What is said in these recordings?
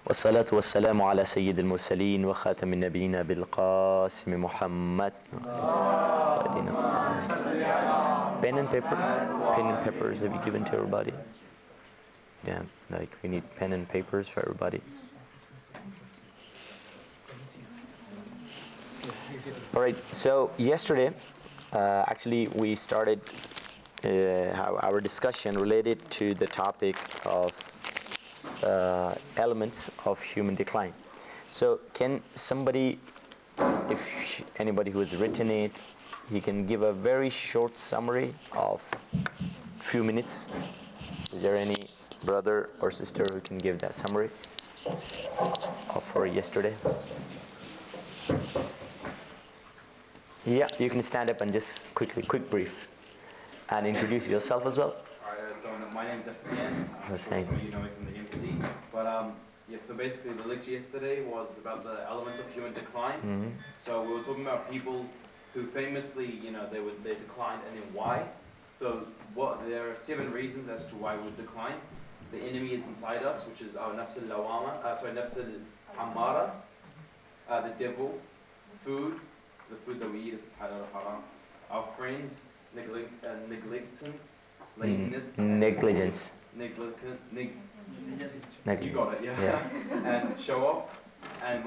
والصلاة والسلام على سيد المرسلين وخاتم النبيين بالقاسم محمد. Pen and papers have you given to everybody? Yeah, like we need pen and papers for everybody. Alright, so yesterday actually we started our discussion related to the topic of elements of human decline. So can somebody, if anybody who has written it, he can give a very short summary of few minutes. Is there any brother or sister who can give that summary for yesterday? Yeah, you can stand up and just quick brief and introduce yourself as well. Alright, so my name is Hussein. So you know me from the MC. But yeah, so basically the lecture yesterday was about the elements of human decline. Mm-hmm. So we were talking about people who famously, they declined, and then why. So there are 7 reasons as to why we decline. The enemy is inside us, which is our nafs al-lawama, nafs al-ammara, the devil, food, the food that we eat, if it's halal or haram, our friends, negligence, laziness, negligence. You got it, yeah. And show off, and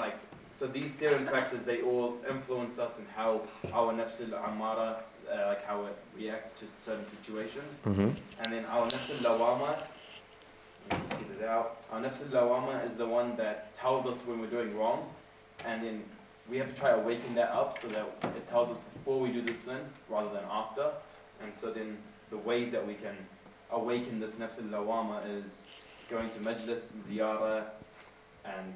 so these 7 factors, they all influence us in how our nafs al-ammara, how it reacts to certain situations. Mm-hmm. And then our nafs al-lawama, let's get it out. Our nafs al-lawama is the one that tells us when we're doing wrong, and then we have to try to awaken that up so that it tells us before we do the sin rather than after. And so then the ways that we can awaken this nafs al-lawama is going to majlis, ziyarah, and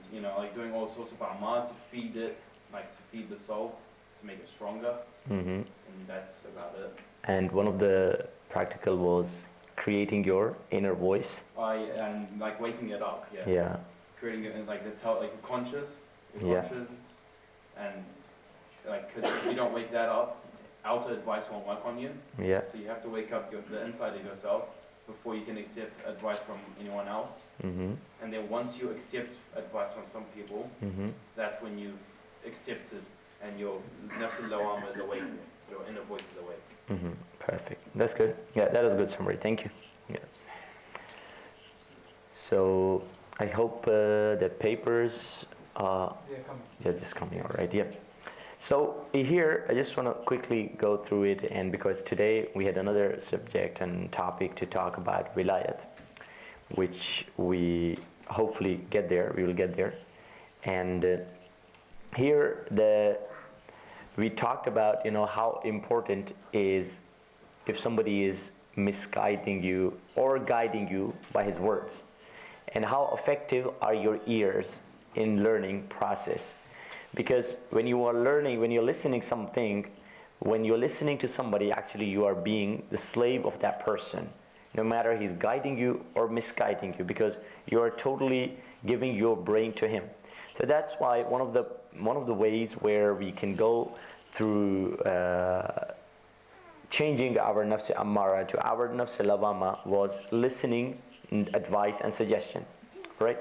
doing all sorts of amal to feed it, to feed the soul, to make it stronger. Mm-hmm. And that's about it. And one of the practical was creating your inner voice. And waking it up, yeah. Yeah. Creating it your conscious, Yeah. conscience, and because if you don't wake that up, outer advice won't work on you. Yeah. So you have to wake up the inside of yourself before you can accept advice from anyone else. Mm-hmm. And then once you accept advice from some people, Mm-hmm. that's when you've accepted and your nafs al-lawama is awake, your inner voice is awake. Mm-hmm. Perfect. That's good. Yeah, that was a good summary. Thank you. Yeah. So I hope the papers they're just coming. All right. Yeah. So here I just want to quickly go through it, and because today we had another subject and topic to talk about Wilayat, which we hopefully get there. We will get there, and here we talked about how important is if somebody is misguiding you or guiding you by his words, and how effective are your ears in learning process. Because when you are learning, when you're listening something, when you're listening to somebody, actually you are being the slave of that person, no matter he's guiding you or misguiding you, because you are totally giving your brain to him. So that's why one of the ways where we can go through changing our nafs ammara to our nafs lawama was listening, advice and suggestion, right?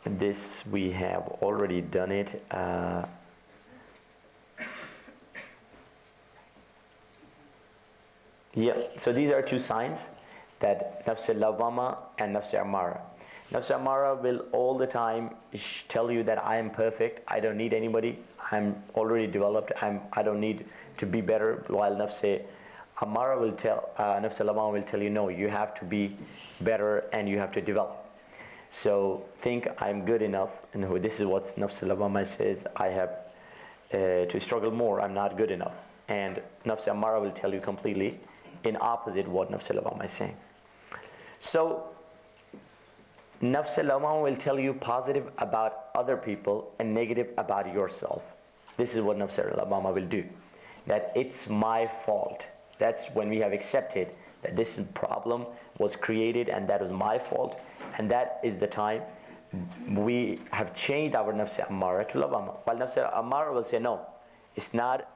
This we have already done it. Yeah, so these are 2 signs, that nafs al-lawama and nafs ammara. Nafs ammara will all the time tell you that I am perfect, I don't need anybody, I'm already developed, I don't need to be better, while nafs ammara will nafs al-lawama will tell you, no, you have to be better and you have to develop. So think I'm good enough, and this is what nafs al-lawama says, I have to struggle more, I'm not good enough. And nafs ammara will tell you completely in opposite what nafs al-lawama is saying. So nafs al-lawama will tell you positive about other people and negative about yourself. This is what nafs al-lawama will do, that it's my fault. That's when we have accepted that this problem was created and that was my fault, and that is the time we have changed our nafs ammara to lawama. While nafs ammara will say, no, it's not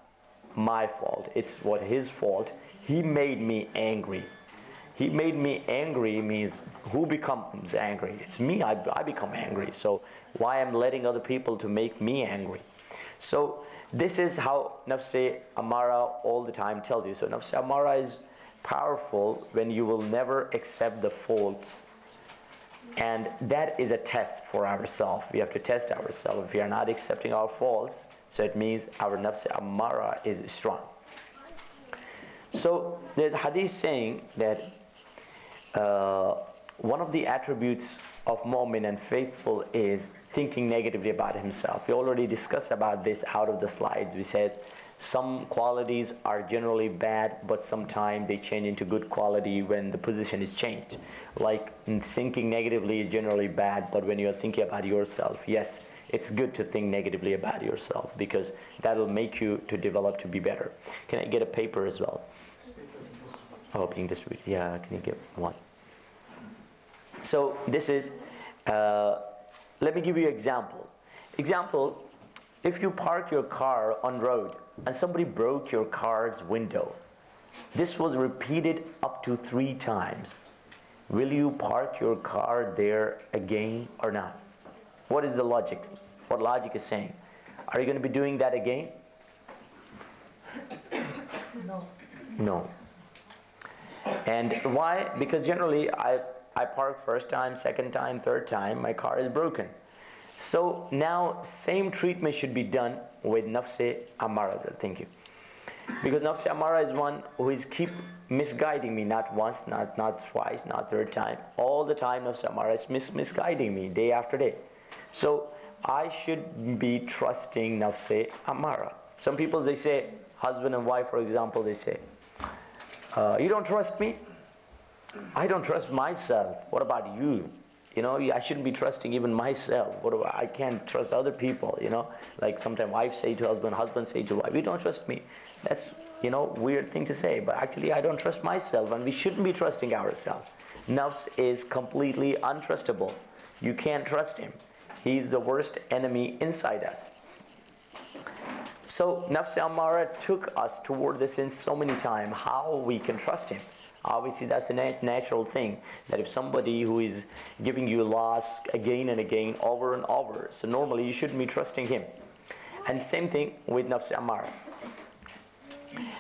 my fault, it's his fault. He made me angry. He made me angry means who becomes angry? It's me, I become angry. So why I'm letting other people to make me angry? So this is how Nafs Amara all the time tells you. So Nafs Amara is powerful when you will never accept the faults. And that is a test for ourselves. We have to test ourselves. If we are not accepting our faults, so it means our Nafs Amara is strong. So there's a hadith saying that one of the attributes of mu'min and faithful is thinking negatively about himself. We already discussed about this out of the slides. We said some qualities are generally bad, but sometimes they change into good quality when the position is changed. Like thinking negatively is generally bad, but when you're thinking about yourself, yes, it's good to think negatively about yourself because that'll make you to develop to be better. Can I get a paper as well? Oh, being distributed. Yeah, can you get one? So this is, let me give you an example. Example, if you park your car on road and somebody broke your car's window, this was repeated up to 3 times. Will you park your car there again or not? What is the logic? What logic is saying? Are you going to be doing that again? No. No. And why? Because generally I park first time, second time, third time, my car is broken. So now same treatment should be done with Nafs Amara. Thank you. Because Nafs Amara is one who is keep misguiding me, not once, not twice, not third time. All the time Nafs Amara is misguiding me day after day. So I should be trusting Nafs Amara. Some people, they say, husband and wife, for example, they say, you don't trust me? I don't trust myself. What about you? You know, I shouldn't be trusting even myself. I can't trust other people, you know. Like sometimes wife say to husband say to wife, you don't trust me. That's, you know, weird thing to say. But actually, I don't trust myself. And we shouldn't be trusting ourselves. Nafs is completely untrustable. You can't trust him. He's the worst enemy inside us. So Nafs Amara took us toward this in so many times. How we can trust him? Obviously, that's a natural thing, that if somebody who is giving you loss again and again, over and over, so normally you shouldn't be trusting him. And same thing with Nafs Amara.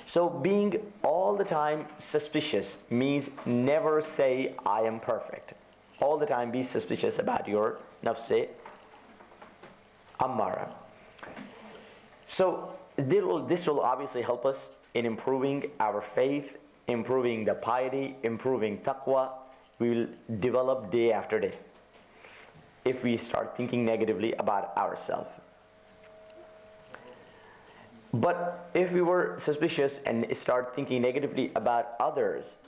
So being all the time suspicious means never say, I am perfect. All the time be suspicious about your Nafs Amara. So this will obviously help us in improving our faith, improving the piety, improving taqwa. We will develop day after day if we start thinking negatively about ourselves. But if we were suspicious and start thinking negatively about others,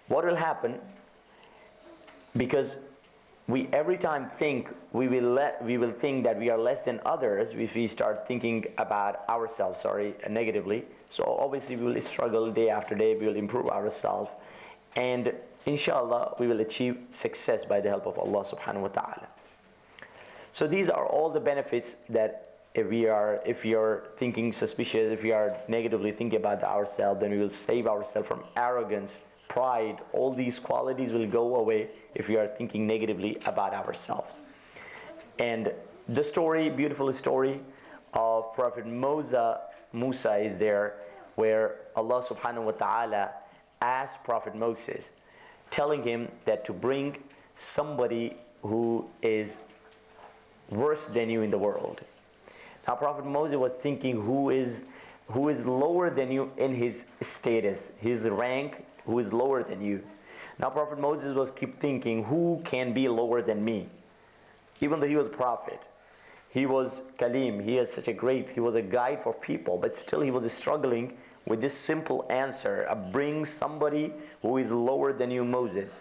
what will happen? Because we every time think we will think that we are less than others if we start thinking about ourselves, negatively. So obviously we will struggle day after day, we will improve ourselves, and inshallah we will achieve success by the help of Allah subhanahu wa ta'ala. So these are all the benefits that if we are thinking suspicious, if we are negatively thinking about ourselves, then we will save ourselves from arrogance, pride. All these qualities will go away if we are thinking negatively about ourselves. And the story, beautiful story of Prophet Musa is there, where Allah subhanahu wa ta'ala asked Prophet Moses, telling him that to bring somebody who is worse than you in the world. Now Prophet Moses was thinking who is lower than you in his status, his rank, who is lower than you. Now Prophet Moses was keep thinking, who can be lower than me? Even though he was a prophet, he was Kalim, he was a guide for people, but still he was struggling with this simple answer, bring somebody who is lower than you, Moses.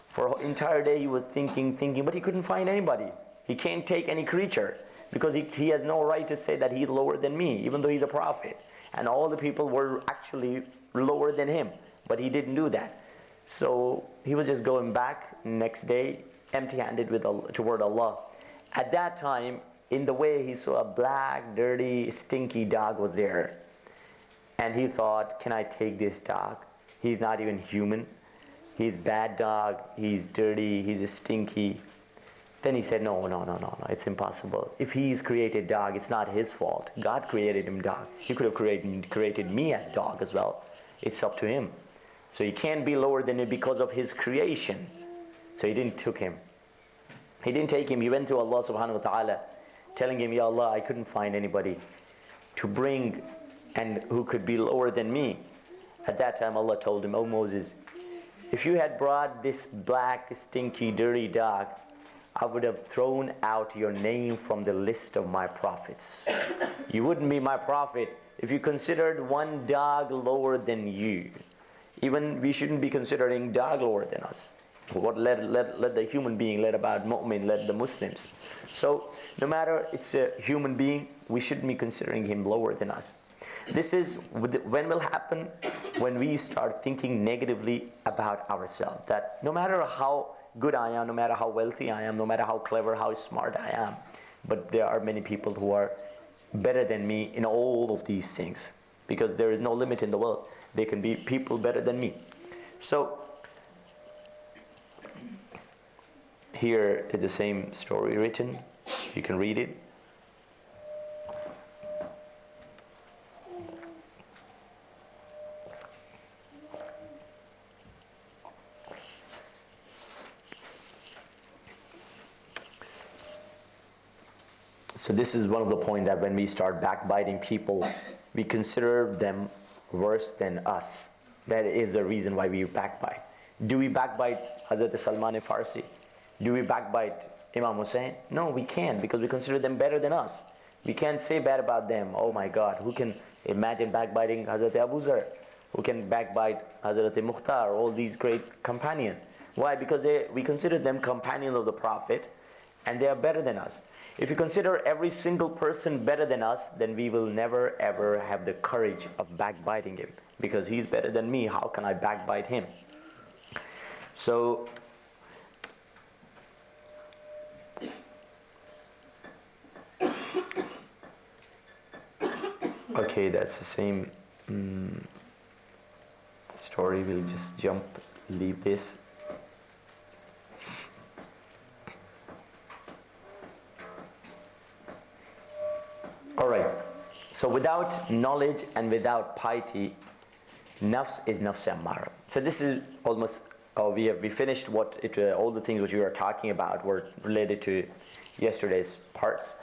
For an entire day he was thinking, but he couldn't find anybody. He can't take any creature, because he has no right to say that he's lower than me, even though he's a prophet. And all the people were actually lower than him, but he didn't do that. So he was just going back next day, empty-handed toward Allah. At that time, in the way, he saw a black, dirty, stinky dog was there. And he thought, can I take this dog? He's not even human. he's bad dog, he's dirty, he's stinky. Then he said, no, it's impossible. If he's created dog, it's not his fault. God created him dog. He could have created me as dog as well. It's up to him. So he can't be lower than me because of his creation. So he didn't take him. He didn't take him. He went to Allah subhanahu wa ta'ala, telling him, Ya Allah, I couldn't find anybody to bring and who could be lower than me. At that time Allah told him, Oh Moses, if you had brought this black, stinky, dirty dog, I would have thrown out your name from the list of my prophets. You wouldn't be my prophet if you considered one dog lower than you. Even we shouldn't be considering dog lower than us. What let the human being, let about mu'min, let the Muslims. So no matter it's a human being, we shouldn't be considering him lower than us. This is when will happen? When we start thinking negatively about ourselves. That no matter how good I am, no matter how wealthy I am, no matter how clever, how smart I am, but there are many people who are better than me in all of these things, because there is no limit in the world. There can be people better than me. So here is the same story written. You can read it. So this is one of the points that when we start backbiting people, we consider them worse than us. That is the reason why we backbite. Do we backbite Hazrat Salman Farsi? Do we backbite Imam Hussein? No, we can't, because we consider them better than us. We can't say bad about them. Oh my God, who can imagine backbiting Hazrat Abu Zar? Who can backbite Hazrat Mukhtar? All these great companions. Why? Because we consider them companions of the Prophet, and they are better than us. If you consider every single person better than us, then we will never ever have the courage of backbiting him, because he's better than me. How can I backbite him? So okay, that's the same story. We'll just leave this. Alright, so without knowledge and without piety, nafs is nafs ammara. So this is almost, we finished all the things which we were talking about were related to yesterday's parts.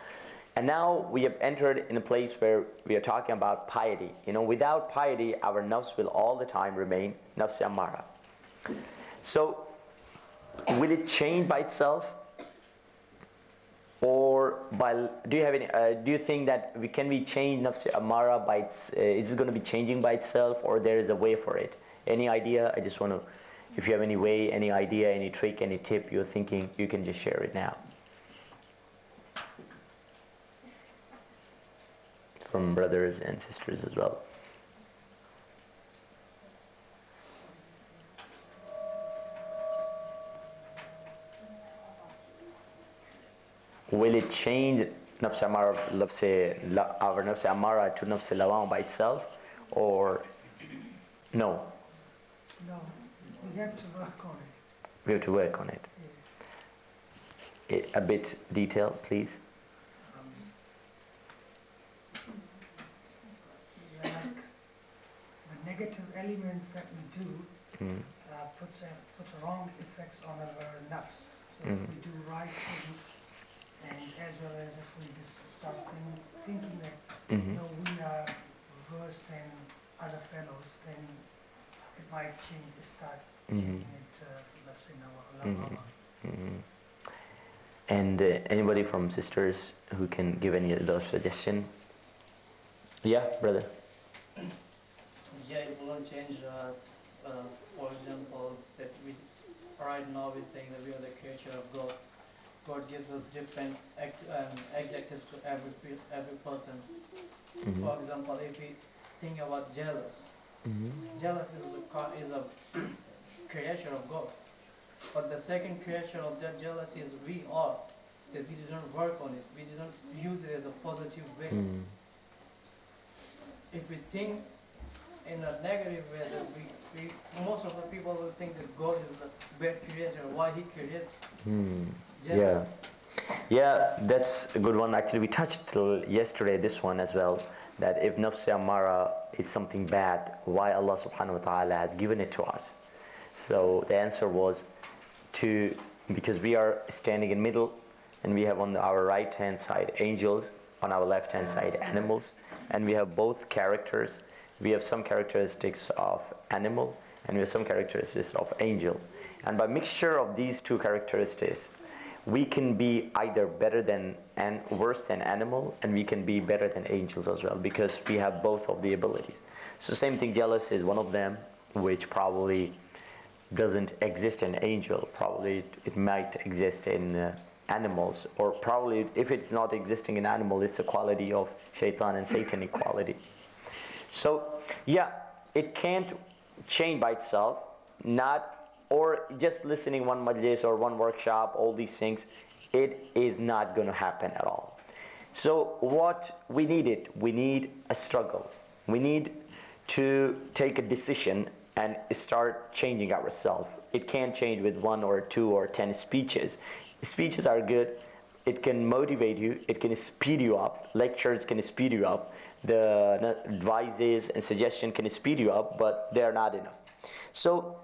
And now we have entered in a place where we are talking about piety. Without piety, our nafs will all the time remain nafs ammara. So, will it change by itself? Or do you think that can we change nafs ammara by is it going to be changing by itself, or there is a way for it? Any idea? I just want to, if you have any way, any idea, any trick, any tip you're thinking, you can just share it now. From brothers and sisters as well. Will it change nafs amara, our nafs amara to nafs lawam by itself, or no? No, we have to work on it. We have to work on it. Yeah. A bit detail, please. Like the negative elements that we do puts wrong effects on our nafs. So if we do right things, and as well as if we just start thinking that no, we are worse than other fellows, then it might start changing it, let's say, now. And anybody from sisters who can give any other suggestion? Yeah, brother. Yeah, it won't change. For example, that we right now we're saying that we are the creature of God. God gives us different adjectives to every person. For example, if we think about jealous, jealous is a creature of God. But the second creature of that jealousy is we are, that we didn't work on it, we didn't use it as a positive way. If we think in a negative way, that most of the people people will think that God is the bad creator. Why He creates? Yeah. Yeah, that's a good one. Actually, we touched yesterday this one as well, that if nafs amara is something bad, why Allah subhanahu wa ta'ala has given it to us. So the answer was because we are standing in middle, and we have on our right hand side angels, on our left hand side animals, and we have both characters. We have some characteristics of animal, and we have some characteristics of angel. And by mixture of these two characteristics, we can be either better than and worse than animal, and we can be better than angels as well, because we have both of the abilities. So same thing, jealous is one of them, which probably doesn't exist in angel. Probably it might exist in animals, or probably if it's not existing in animal, it's a quality of shaitan and satanic quality. So yeah, it can't change by itself, or just listening one majlis or one workshop, all these things, it is not going to happen at all. So what we need a struggle. We need to take a decision and start changing ourselves. It can't change with 1 or 2 or 10 speeches. Speeches are good. It can motivate you. It can speed you up. Lectures can speed you up. The advices and suggestions can speed you up, but they are not enough. So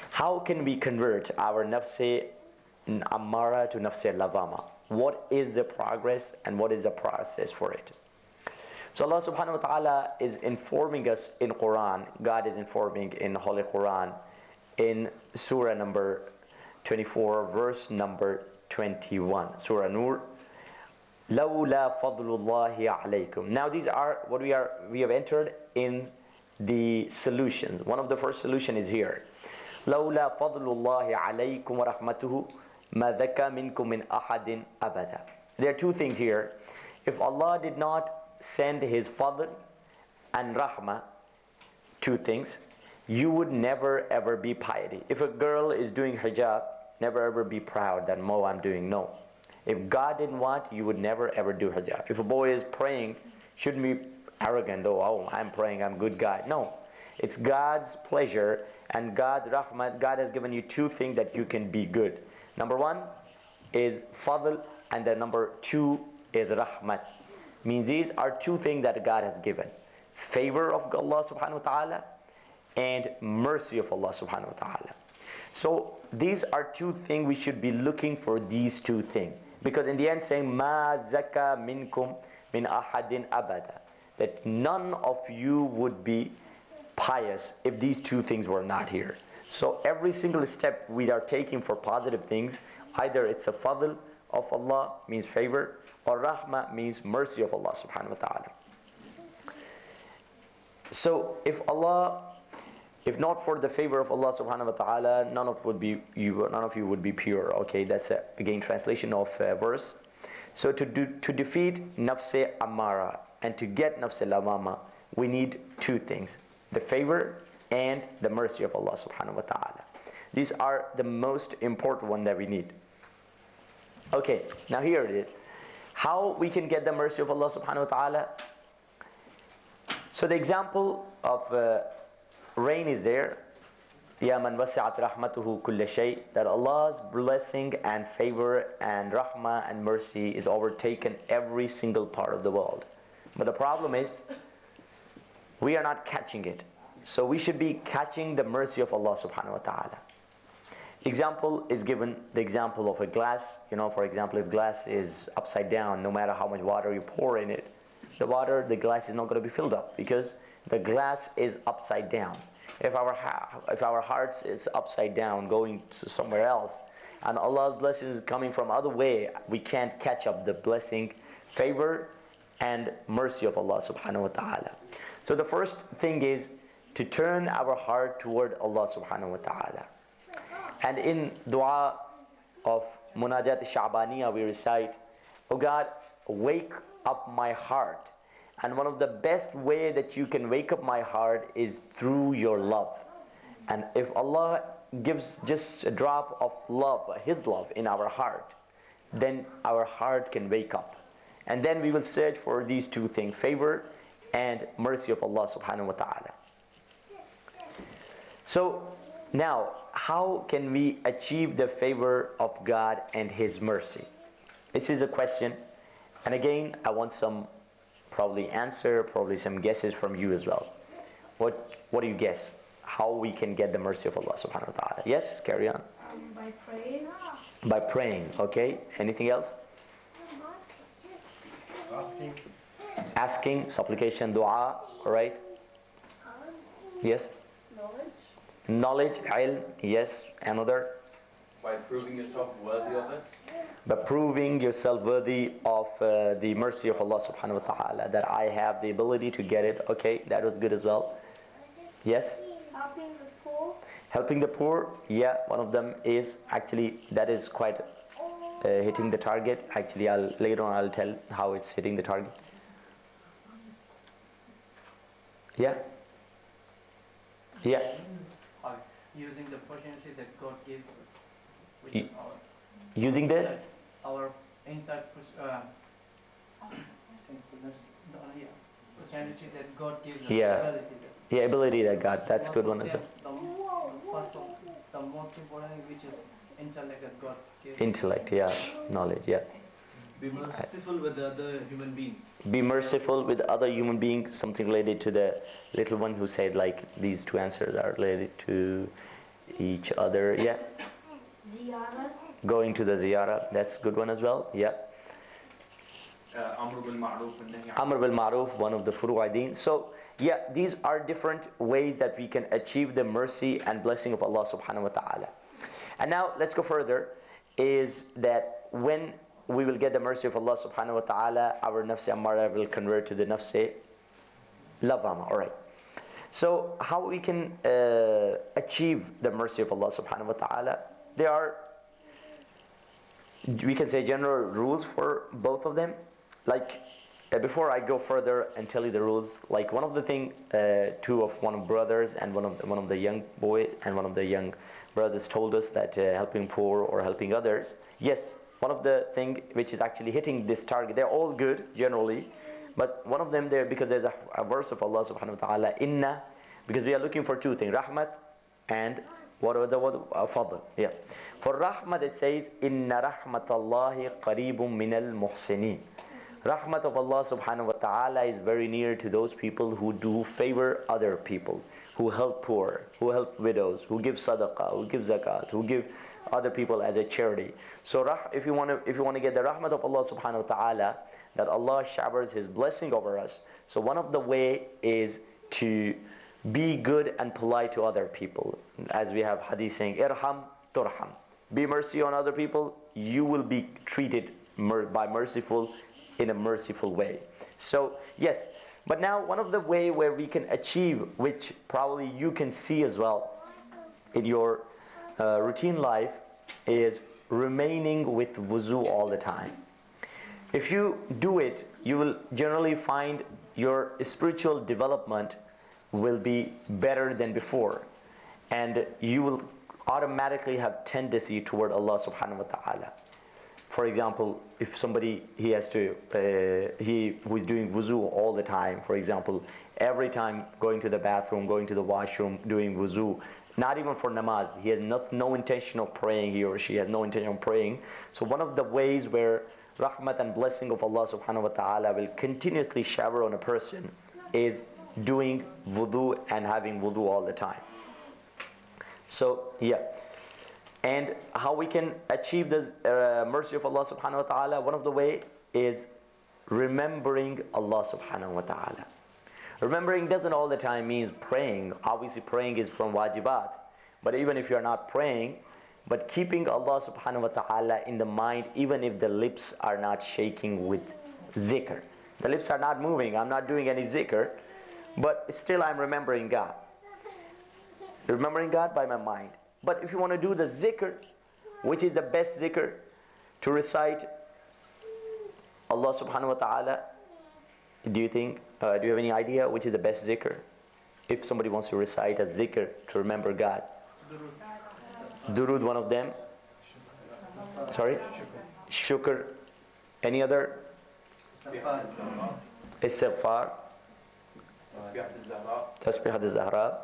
how can we convert our nafs ammara to nafs lawama? What is the progress and what is the process for it? So Allah subhanahu wa ta'ala is informing us in Quran. God is informing in Holy Quran in surah number 24, verse number 21. Surah Nur. لَوْلَا فَضْلُ اللَّهِ عَلَيْكُمْ. Now these are what we have entered in the solutions. One of the first solution is here. لَوْلَا فَضْلُ اللَّهِ عَلَيْكُمْ وَرَحْمَتُهُ مَا ذَكَى مِنْكُمْ مِنْ أَحَدٍ أَبَدًا. There are two things here. If Allah did not send His fadl and rahmah, two things, you would never ever be piety. If a girl is doing hijab, never ever be proud that I'm doing. No. If God didn't want, you would never ever do hijab. If a boy is praying, shouldn't be arrogant, oh, I'm praying, I'm a good guy. No. It's God's pleasure and God's rahmat. God has given you two things that you can be good. Number one is fadl, and then number two is rahmat. Means these are two things that God has given. Favor of Allah subhanahu wa ta'ala and mercy of Allah subhanahu wa ta'ala. So these are two things we should be looking for, these two things. Because in the end saying, Ma zaka minkum min ahadin abada. That none of you would be pious if these two things were not here. So every single step we are taking for positive things, either it's a fadl of Allah, means favor, or rahmah, means mercy of Allah subhanahu wa ta'ala. So if not for the favor of Allah subhanahu wa ta'ala, none of you would be pure. Okay, that's again translation of verse. So to defeat nafs amara and to get nafs lawama, we need two things: the favor and the mercy of Allah subhanahu wa ta'ala. These are the most important one that we need. Okay, now here it is. How we can get the mercy of Allah subhanahu wa ta'ala? So the example of rain is there. Ya man wasi'at rahmatuhu kulla shay, that Allah's blessing and favor and rahmah and mercy is overtaken every single part of the world. But the problem is, we are not catching it. So we should be catching the mercy of Allah subhanahu wa ta'ala. Example is given, the example of a glass. For example, if glass is upside down, no matter how much water you pour in it, the glass is not going to be filled up because the glass is upside down. If our hearts is upside down, going to somewhere else, and Allah's blessing is coming from other way, we can't catch up the blessing, favor, and mercy of Allah subhanahu wa ta'ala. So the first thing is to turn our heart toward Allah subhanahu wa ta'ala. And in dua of Munajat Sha'baniyah we recite, "Oh God, wake up my heart." And one of the best way that you can wake up my heart is through your love. And if Allah gives just a drop of love, His love in our heart, then our heart can wake up. And then we will search for these two things, favor and mercy of Allah subhanahu wa ta'ala. So Now, how can we achieve the favor of God and His mercy? This is a question. And again, I want some probably answer, probably some guesses from you as well. What do you guess? How we can get the mercy of Allah subhanahu wa ta'ala? Yes, carry on. By praying. By praying, okay. Anything else? Asking, supplication, dua, alright? Yes? Knowledge, ilm, yes. Another? By proving yourself worthy of it. By proving yourself worthy of the mercy of Allah subhanahu wa ta'ala, that I have the ability to get it. Okay, that was good as well. Yes? Helping the poor. Helping the poor, yeah, one of them is actually, that is quite hitting the target. Actually, later on I'll tell how it's hitting the target. Yeah? Yeah. Using the opportunity that God gives us, which is Using the? our inside opportunity that God gives us. Yeah. Ability that Yeah, ability that God, that's most good one of as well. them, first of the most important thing, which is intellect that God gives. Intellect, yeah. Knowledge, yeah. Be merciful with other human beings. Be merciful with other human beings, something related to the little ones who said like these two answers are related to each other. Yeah. Ziyarah. Going to the ziyarah, that's a good one as well. Yeah. Amr bil ma'roof and nahy Amr bil ma'roof, one of the furu'adeen. So yeah, these are different ways that we can achieve the mercy and blessing of Allah subhanahu wa ta'ala. And now let's go further, is that when we will get the mercy of Allah subhanahu wa ta'ala, our nafs ammara will convert to the nafs lawwama. Alright. So how we can achieve the mercy of Allah subhanahu wa ta'ala? There are, we can say, general rules for both of them. Like, before I go further and tell you the rules, like one of the thing, one of brothers and one of the young boy and one of the young brothers told us that helping poor or helping others, yes, one of the thing which is actually hitting this target, they're all good generally, but one of them there, because there's a verse of Allah subhanahu wa ta'ala, inna, because we are looking for two things, rahmat and what are the fadl. Yeah. For rahmat it says, inna rahmatallahi qareebun minal muhsinin. Rahmat of Allah subhanahu wa ta'ala is very near to those people who do favor other people, who help poor, who help widows, who give sadaqah, who give zakat, who give other people as a charity. So if you want to get the rahmat of Allah subhanahu wa ta'ala, that Allah showers His blessing over us, so one of the way is to be good and polite to other people. As we have hadith saying, irham turham. Be mercy on other people, you will be treated by merciful in a merciful way. So yes, but now one of the way where we can achieve, which probably you can see as well in your routine life, is remaining with wuzu all the time. If you do it, you will generally find your spiritual development will be better than before, and you will automatically have tendency toward Allah subhanahu wa ta'ala. For example, if somebody who is doing wuzu all the time, for example, every time going to the bathroom, going to the washroom, doing wuzu, not even for namaz, he has no intention of praying, he or she has no intention of praying. So one of the ways where rahmat and blessing of Allah subhanahu wa ta'ala will continuously shower on a person is doing wudu and having wudu all the time. So yeah. And how we can achieve the mercy of Allah subhanahu wa ta'ala, one of the way is remembering Allah subhanahu wa ta'ala. Remembering doesn't all the time means praying. Obviously praying is from wajibat. But even if you're not praying, but keeping Allah subhanahu wa ta'ala in the mind, even if the lips are not shaking with zikr. The lips are not moving, I'm not doing any zikr, but still I'm remembering God. Remembering God by my mind. But if you want to do the zikr, which is the best zikr, to recite Allah subhanahu wa ta'ala, do you have any idea which is the best zikr? If somebody wants to recite a zikr to remember God. Durud, one of them. Sorry? Shukr. Any other? Istighfar. Tasbihat al-Zahra.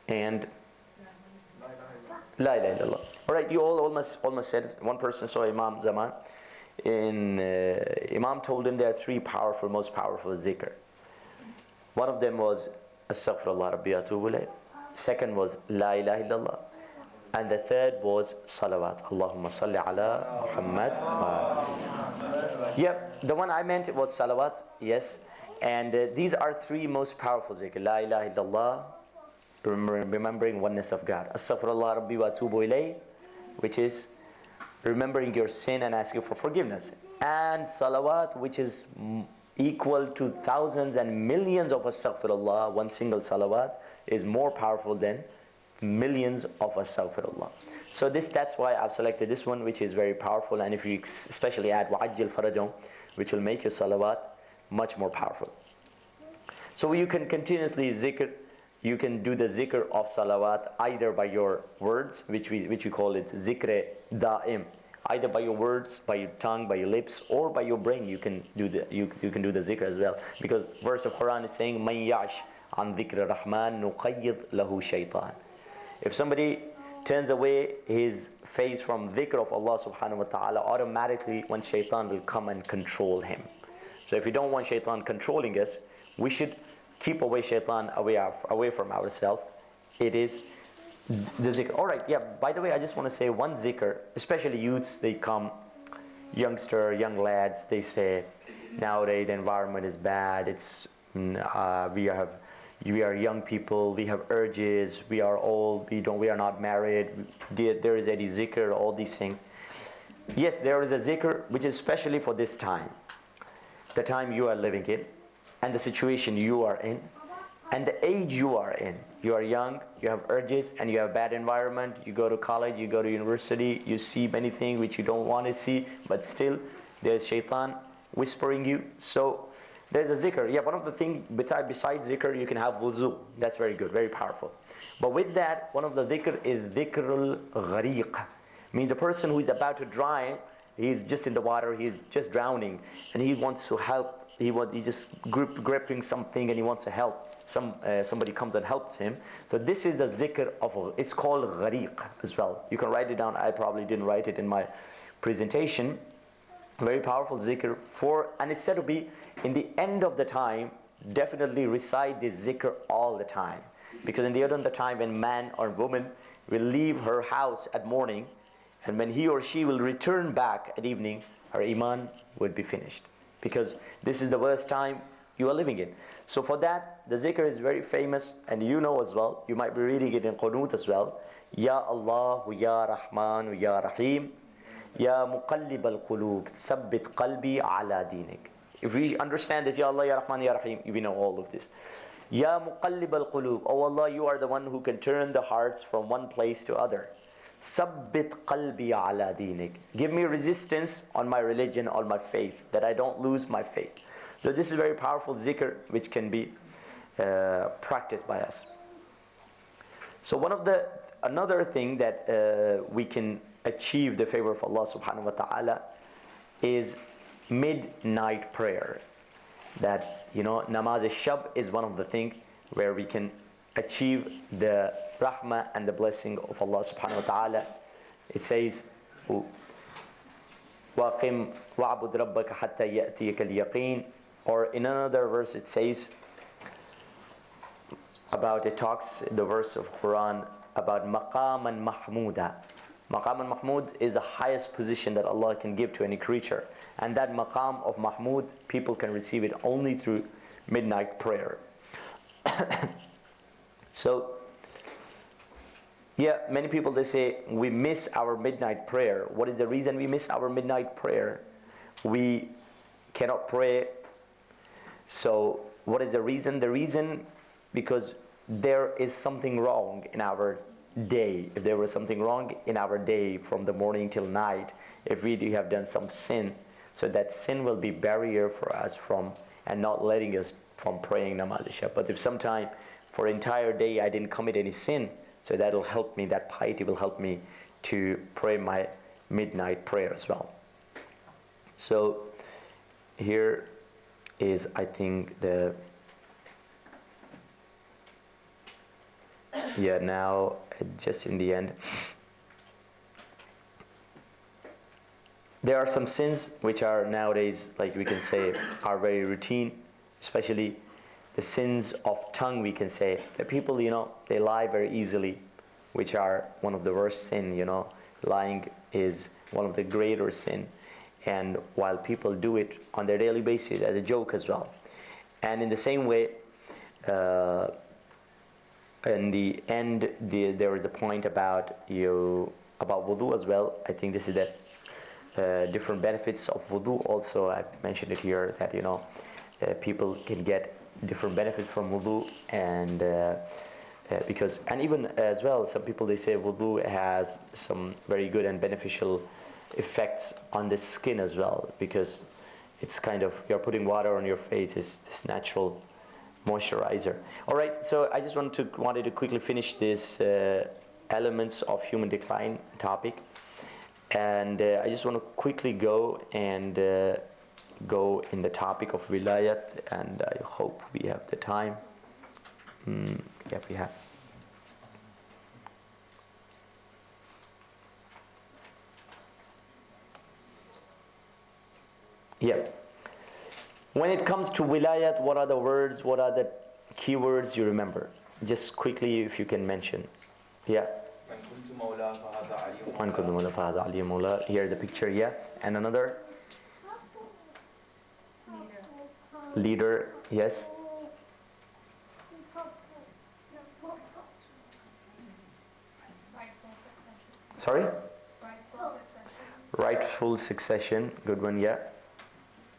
and La ilaha illallah. All right, you all almost said it. One person saw Imam Zaman. Imam told him there are three most powerful zikr. One of them was Astaghfirullah Rabbi Atubu Ilayh. Second was La ilaha illallah. And the third was Salawat. Allahumma salli ala Muhammad. Yeah, the one I meant was Salawat, yes. And these are three most powerful zikr. La ilaha illallah, remembering oneness of God. Astaghfirullah Rabbi wa atubu ilayh, which is remembering your sin and asking for forgiveness. And salawat, which is equal to thousands and millions of astaghfirullah. One single salawat is more powerful than millions of astaghfirullah. So that's why I've selected this one, which is very powerful. And if you especially add wa'ajjil farajum, which will make your salawat much more powerful. So you can continuously zikr. You can do the zikr of salawat either by your words, which we call it zikr da'im, either by your words, by your tongue, by your lips, or by your brain. You can do the zikr as well, because verse of Quran is saying man yash an dhikr rahman nuqayyid lahu shaytan. If somebody turns away his face from dhikr of Allah subhanahu wa ta'ala, automatically one shaitan will come and control him. So if we don't want shaitan controlling us, we should keep away shaitan away from ourselves. It is the zikr. All right, yeah, by the way, I just want to say one zikr, especially youths, they come, young lads, they say, nowadays the environment is bad, we are young people, we have urges, we are old, we are not married, there is any zikr, all these things. Yes, there is a zikr which is especially for this time, the time you are living in, and the situation you are in, and the age you are in. You are young, you have urges, and you have bad environment. You go to college, you go to university, you see many things which you don't want to see, but still there's shaitan whispering you. So there's a zikr. Yeah, one of the things besides zikr, you can have wuzu. That's very good, very powerful. But with that, one of the zikr is dhikrul ghariq. Means a person who is about to drown, he's just in the water, he's just drowning, and he wants to help. He's just gripping something and he wants to help. Somebody comes and helps him. So this is the zikr of, it's called ghariq as well. You can write it down. I probably didn't write it in my presentation. Very powerful zikr and it's said to be in the end of the time. Definitely recite this zikr all the time, because in the end of the time when man or woman will leave her house at morning, and when he or she will return back at evening, her iman would be finished. Because this is the worst time you are living in. So for that, the zikr is very famous, and you know as well, you might be reading it in Qunut as well. Ya Allah, Ya Rahman, Ya Rahim, Ya Muqallib al-Qulub, Thabbit Qalbi ala Dinik. If we understand this, Ya Allah, Ya Rahman, Ya Rahim, we know all of this. Ya Muqallib al-Qulub, oh Allah, you are the one who can turn the hearts from one place to other. Sabbit qalbi ala dinik. Give me resistance on my religion, on my faith, that I don't lose my faith. So this is a very powerful zikr which can be practiced by us. So another thing that we can achieve the favor of Allah subhanahu wa ta'ala is midnight prayer. That, namaz al-shab is one of the things where we can achieve the rahmah and the blessing of Allah subhanahu wa ta'ala. It says, وَقِمْ وَعْبُدْ رَبَّكَ حَتَّى يَأْتِيَكَ الْيَقِينَ. Or in another verse it says, the verse of Quran about maqaman mahmuda. Maqaman mahmud is the highest position that Allah can give to any creature. And that maqam of mahmud, people can receive it only through midnight prayer. So, yeah, many people, they say, we miss our midnight prayer. What is the reason we miss our midnight prayer? We cannot pray. So, what is the reason? The reason, because there is something wrong in our day. If there was something wrong in our day from the morning till night, if we do have done some sin, so that sin will be barrier for us and not letting us from praying namaz al-shab. But if sometime for entire day I didn't commit any sin, so that will help me, that piety will help me to pray my midnight prayer as well. So here is, I think, the Yeah, now, just in the end. There are some sins which are nowadays, like we can say, are very routine, especially the sins of tongue, we can say. That people, they lie very easily, which are one of the worst sin, Lying is one of the greater sin. And while people do it on their daily basis as a joke as well. And in the same way, in the end, there is a point about wudu as well. I think this is the different benefits of wudu. Also, I've mentioned it here that people can get different benefits from wudu, and and even as well, some people, they say wudu has some very good and beneficial effects on the skin as well, because it's kind of, you're putting water on your face, it's this natural moisturizer. All right, so I just wanted to quickly finish this elements of human decline topic, and I just want to quickly go in the topic of wilayat, and I hope we have the time. Yeah, we have. Yeah. When it comes to wilayat, what are the words, what are the keywords you remember? Just quickly, if you can mention. Yeah. Here's the picture, yeah. And another? Leader, yes. Sorry? Rightful succession, good one, yeah.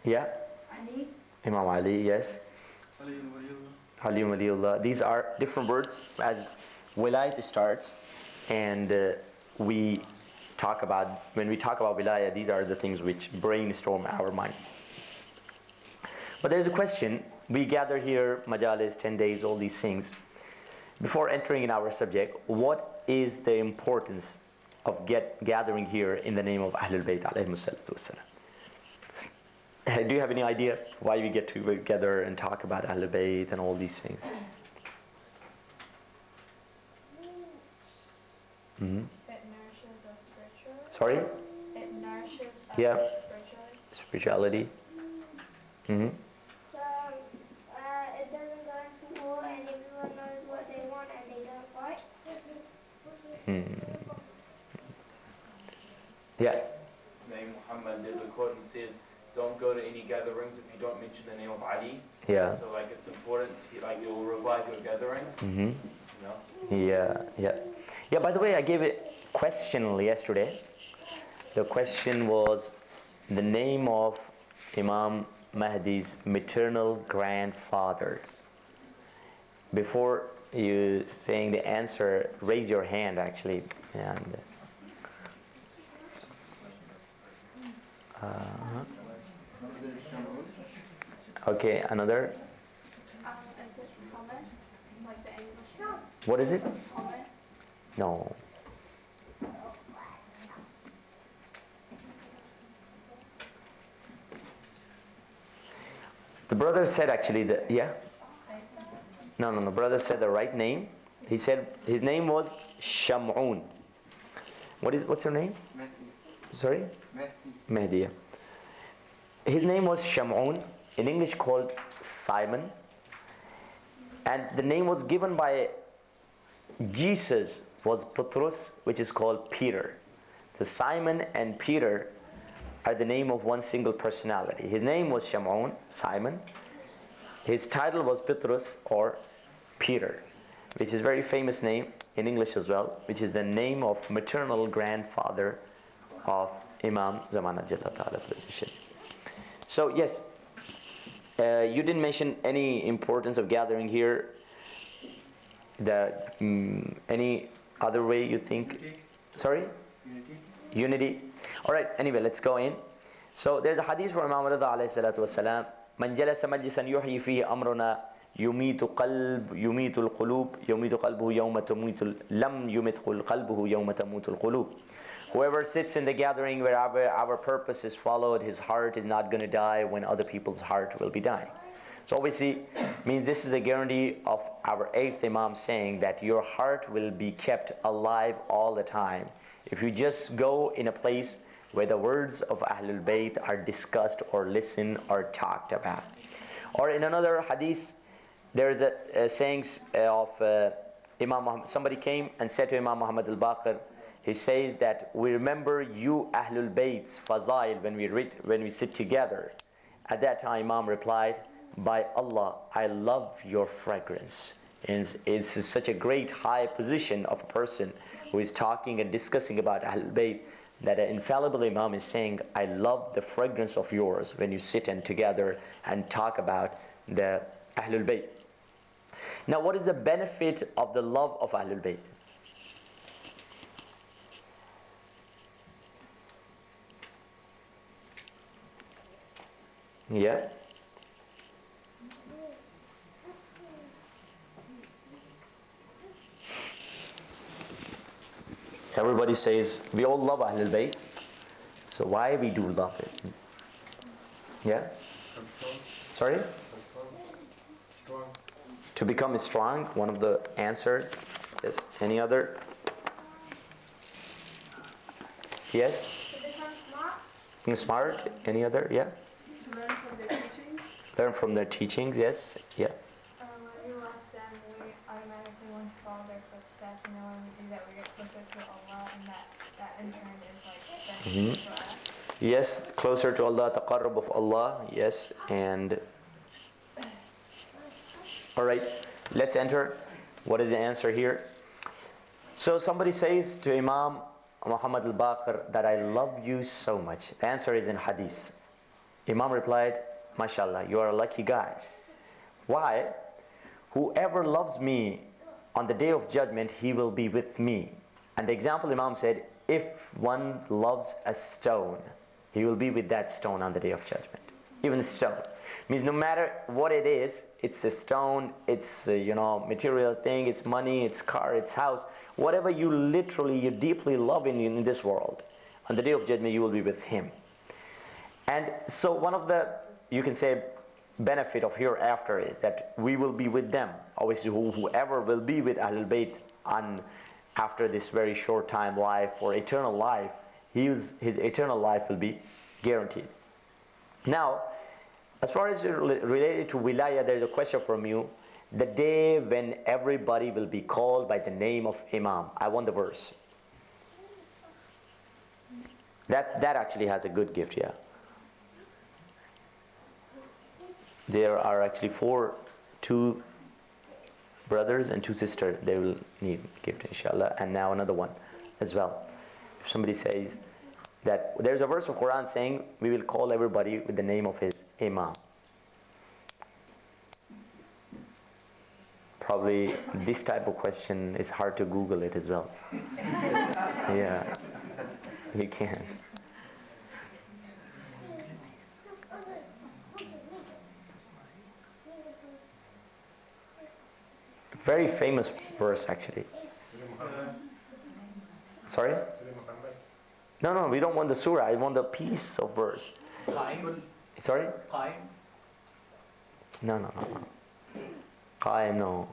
Yeah? Ali. Imam Ali, yes. Ali Waliullah. These are different words as wilayat starts, and when we talk about wilayat, these are the things which brainstorm our mind. But there's a question. We gather here, majalis, 10 days, all these things. Before entering in our subject, what is the importance of gathering here in the name of Ahlul Bayt alayhimus salatu wassalam? Do you have any idea why we get together and talk about Ahlul Bayt and all these things? Mm-hmm. It nourishes us spiritually. Sorry? It nourishes us spiritually. Spirituality. Mm-hmm. So it doesn't go into war, and everyone knows what they want, and they don't fight. Yeah. Name Muhammad, there's a quote that says, don't go to any gatherings if you don't mention the name of Ali. Yeah. So it's important, it will revive your gathering. Mm-hmm. Yeah, by the way, I gave a question yesterday. The question was the name of Imam Mahdi's maternal grandfather. Before you saying the answer, raise your hand actually. And okay, another. Is it common? Like the English? What is it? Common? No. The brother said actually that, yeah? No, brother said the right name. He said his name was Sham'un. What's your name? Sorry? Mehdi. Yeah. His name was Sham'un, in English called Simon. And the name was given by Jesus was Petrus, which is called Peter. So Simon and Peter are the name of one single personality. His name was Sham'un, Simon. His title was Petrus or Peter, which is a very famous name in English as well, which is the name of maternal grandfather of Imam Zamana Jalla Ta'ala. So yes, you didn't mention any importance of gathering here. Any other way you think? Unity. Sorry? Unity. All right, anyway, let's go in. So there's a hadith from Imam Rida alayhi salatu wasalam. من جلس مجلسا يحيي فيه أمرنا يميت القلوب يميت قلبه يوم تموت لم يمت قلبه يوم تموت القلوب. Whoever sits in the gathering where our purpose is followed, his heart is not going to die when other people's heart will be dying. So obviously, means this is a guarantee of our 8th Imam saying that your heart will be kept alive all the time. If you just go in a place where the words of Ahlul Bayt are discussed or listened or talked about. Or in another hadith, there is a sayings of Imam Muhammad. Somebody came and said to Imam Muhammad al-Baqir, he says that we remember you Ahlul Bayt's Fazail when we sit together. At that time, Imam replied, by Allah, I love your fragrance. And it's such a great high position of a person who is talking and discussing about Ahlul Bayt, that an infallible Imam is saying, I love the fragrance of yours when you sit and together and talk about the Ahlul Bayt. Now, what is the benefit of the love of Ahlul Bayt? Yeah. Everybody says we all love Ahlul Bayt, so why we do love it? Yeah? Sorry? Strong. To become strong, one of the answers. Yes. Any other? Yes? To become smart. Being smart? Any other? Yeah? To learn from their teachings. Learn from their teachings, yes. Yeah. When we love them, we automatically want to follow their footsteps. And then when we do that, we get closer to Allah, and that in turn is like beneficial for us. Yes, closer to Allah, taqarrub of Allah, yes. And alright, let's enter. What is the answer here? So somebody says to Imam Muhammad al-Baqir that I love you so much. The answer is in hadith. Imam replied, mashallah, you are a lucky guy. Why? Whoever loves me on the day of judgment, he will be with me. And the example Imam said, if one loves a stone, he will be with that stone on the day of judgment. Even stone. Means no matter what it is, it's a stone, it's a, material thing, it's money, it's car, it's house, whatever you deeply love in this world, on the day of judgment you will be with him. And so one of the, you can say, benefit of hereafter is that we will be with them. Obviously whoever will be with Ahlul Bayt after this very short time life or eternal life, his eternal life will be guaranteed. Now, as far as related to Wilayat, there is a question from you. The day when everybody will be called by the name of Imam. I want the verse. That actually has a good gift, yeah. There are actually two brothers and 2 sisters. They will need gift, inshallah. And now another one as well. If somebody says that there's a verse of Quran saying we will call everybody with the name of his Imam. Probably this type of question is hard to Google it as well. Yeah, you can. Very famous verse actually. Sorry? No, we don't want the surah. I want the piece of verse. Qaim. Sorry? Qaim. No. Qaim, no.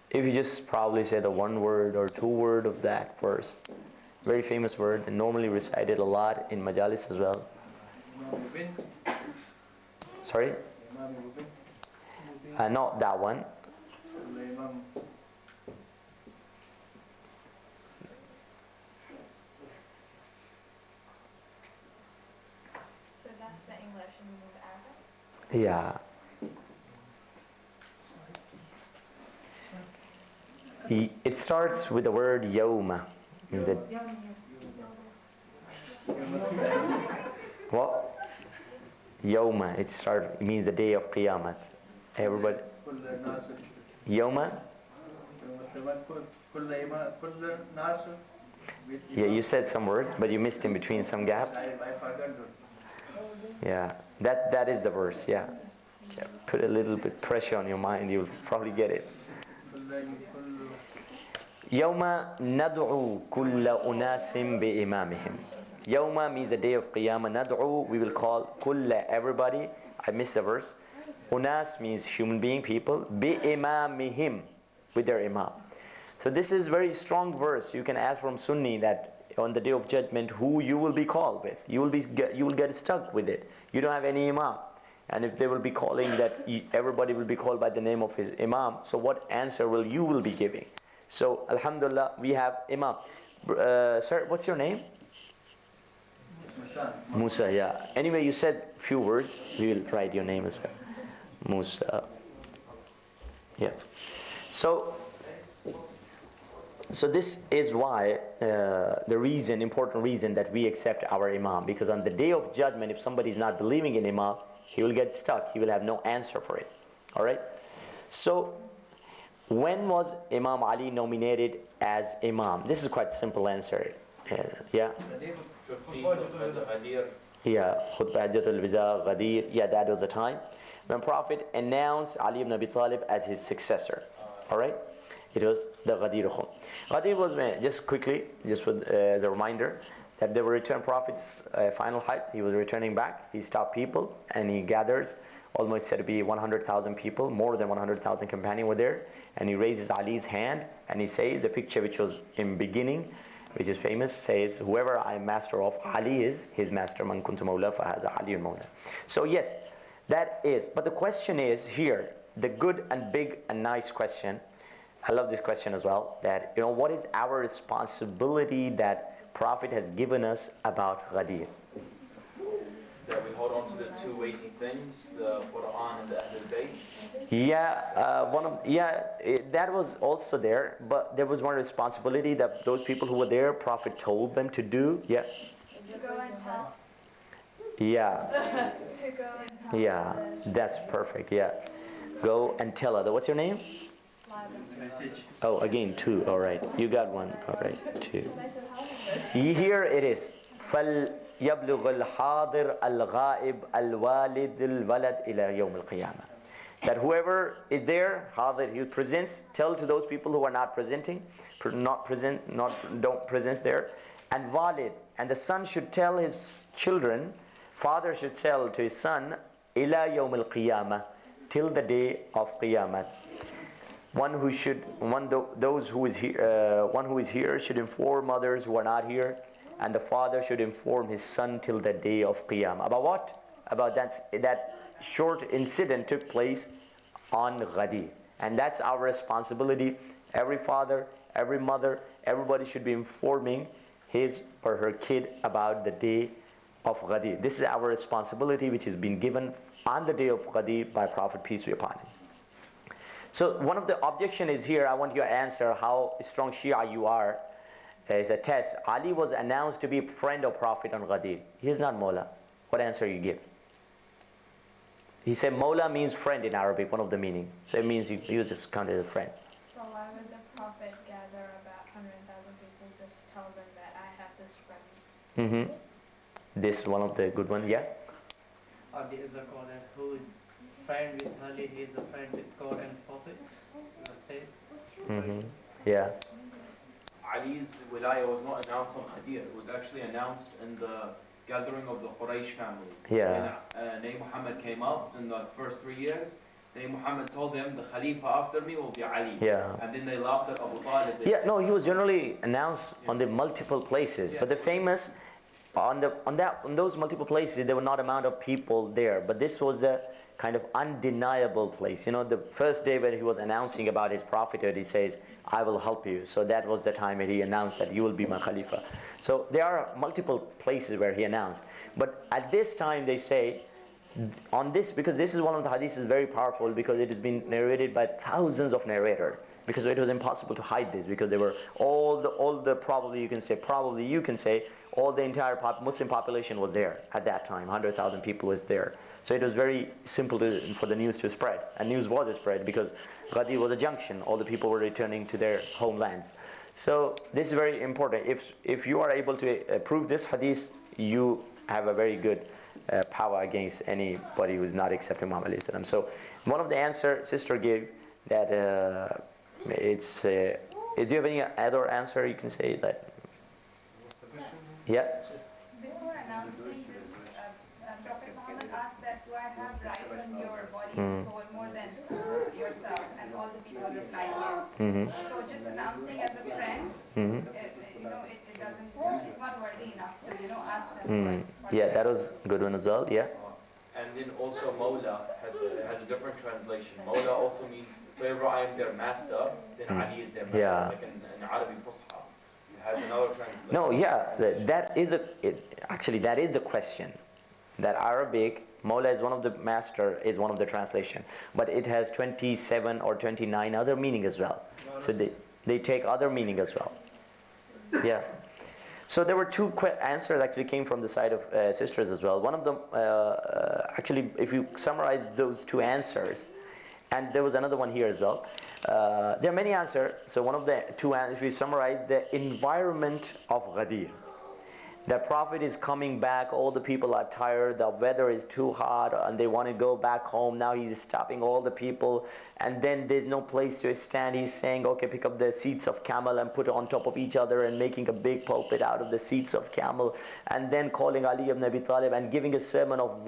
If you just probably say the 1 word or 2 word of that verse. Very famous word and normally recited a lot in majalis as well. Sorry? Not that one. So that's the English and we move to Arabic. Yeah. It starts with the word yawma. What? Yawma. It means the day of Qiyamah. Everybody. Yawma? Yeah, you said some words, but you missed in between some gaps. Yeah, that is the verse. Yeah. Put a little bit pressure on your mind, you'll probably get it. يوم ندعو كل أناس بإمامهم. Yawma means the day of Qiyamah. Nad'u, we will call kulla, everybody. I missed the verse. Unas means human being, people. Bi imamihim, with their imam. So this is very strong verse. You can ask from Sunni that on the day of judgment, who you will be called with. You will get stuck with it. You don't have any imam. And if they will be calling that, everybody will be called by the name of his imam. So what answer will you be giving? So alhamdulillah, we have imam. Sir, what's your name? Musa, yeah. Anyway, you said few words. We will write your name as well. Musa. Yeah. So this is why the reason, important reason that we accept our imam. Because on the day of judgment, if somebody is not believing in imam, he will get stuck. He will have no answer for it. All right. So when was Imam Ali nominated as imam? This is quite simple answer. Yeah. Yeah, Khutbah Hajjatul Wida, Ghadir. Yeah, that was the time when Prophet announced Ali ibn Abi Talib as his successor. All right, it was the Ghadir Khum. Ghadir was, just quickly, just for, as a reminder, that they were returned Prophet's final hajj. He was returning back. He stopped people and he gathers. Almost said to be 100,000 people, more than 100,000 companions were there. And he raises Ali's hand and he says, the picture which was in beginning, which is famous, says, whoever I am master of, Ali is his master. Man kuntu mawla fahaza Ali mawla. So yes, that is. But the question is here, the good and big and nice question. I love this question as well. That, what is our responsibility that Prophet has given us about Ghadir? That we hold on to the two weighty things, the Quran and the Ahlul Bayt. Yeah, that was also there, but there was one responsibility that those people who were there, Prophet told them to do. Yeah. To go and tell. Yeah. To go and tell. Yeah, that's perfect. Yeah. Go and tell her. What's your name? Oh, again, two. All right. You got one. All right, two. Here it is. يبلغ الحاضر الغائب الوالد الولد إلى يوم القيامة. That whoever is there, حاضر, he presents, tell to those people who are not presenting, don't present there, and walid, and the son should tell his children, father should tell to his son, إلى يوم القيامة, till the day of Qiyamah. One who is here should inform others who are not here. And the father should inform his son till the day of Qiyamah. About what? About that short incident took place on Ghadir. And that's our responsibility. Every father, every mother, everybody should be informing his or her kid about the day of Ghadir. This is our responsibility which has been given on the day of Ghadir by Prophet, peace be upon him. So one of the objection is here, I want you to answer how strong Shia you are. It's a test. Ali was announced to be a friend of Prophet on Ghadir. He is not Mawla. What answer you give? He said Mawla means friend in Arabic, one of the meaning. So it means you just counted as a friend. So why would the Prophet gather about 100,000 people just to tell them that I have this friend? This one of the good ones, yeah? There is a call that who is friend with Ali, he is a friend with God and prophets. It says. Yeah. Ali's wilayah was not announced on Ghadir. It was actually announced in the gathering of the Quraysh family. Yeah. When Nabi Muhammad came up in the first 3 years, Nabi Muhammad told them, the Khalifa after me will be Ali. Yeah. And then they laughed at Abu Talib. Yeah, no, he was generally announced on the multiple places. But the famous, on those multiple places, there were not amount of people there. But this was the kind of undeniable place. The first day when he was announcing about his prophethood, he says, I will help you. So that was the time when he announced that you will be my Khalifa. So there are multiple places where he announced. But at this time they say, on this, because this is one of the hadiths is very powerful because it has been narrated by thousands of narrators. Because it was impossible to hide this because they were all the probably you can say, all the entire Muslim population was there at that time. 100,000 people was there. So it was very simple for the news to spread. And news was spread because Ghadir was a junction. All the people were returning to their homelands. So this is very important. If you are able to prove this hadith, you have a very good power against anybody who is not accepting Muhammad alayhi salam. So one of the answer sister gave that it's. Do you have any other answer you can say that? Yeah. The your body and soul more than yourself? And all the people replied yes. So just announcing as a friend, it doesn't, it's not worthy enough to, ask them first. Yeah, that was a good one as well. Yeah. And then also Mawla has a different translation. Mawla also means wherever I am their master, then Ali is their master. Yeah. Like in Arabic Fusha. It has another translation. No, yeah, that is actually that is the question. That Arabic Mawla is one of the master is one of the translation, but it has 27 or 29 other meaning as well. So they take other meaning as well. Yeah. So there were two answers actually came from the side of sisters as well. One of them, actually, if you summarize those two answers, and there was another one here as well. There are many answers. So one of the two answers, if we summarize the environment of Ghadir. The Prophet is coming back, all the people are tired, the weather is too hot and they want to go back home. Now he's stopping all the people and then there's no place to stand. He's saying, okay, pick up the seats of camel and put it on top of each other and making a big pulpit out of the seats of camel, and then calling Ali ibn Abi Talib and giving a sermon of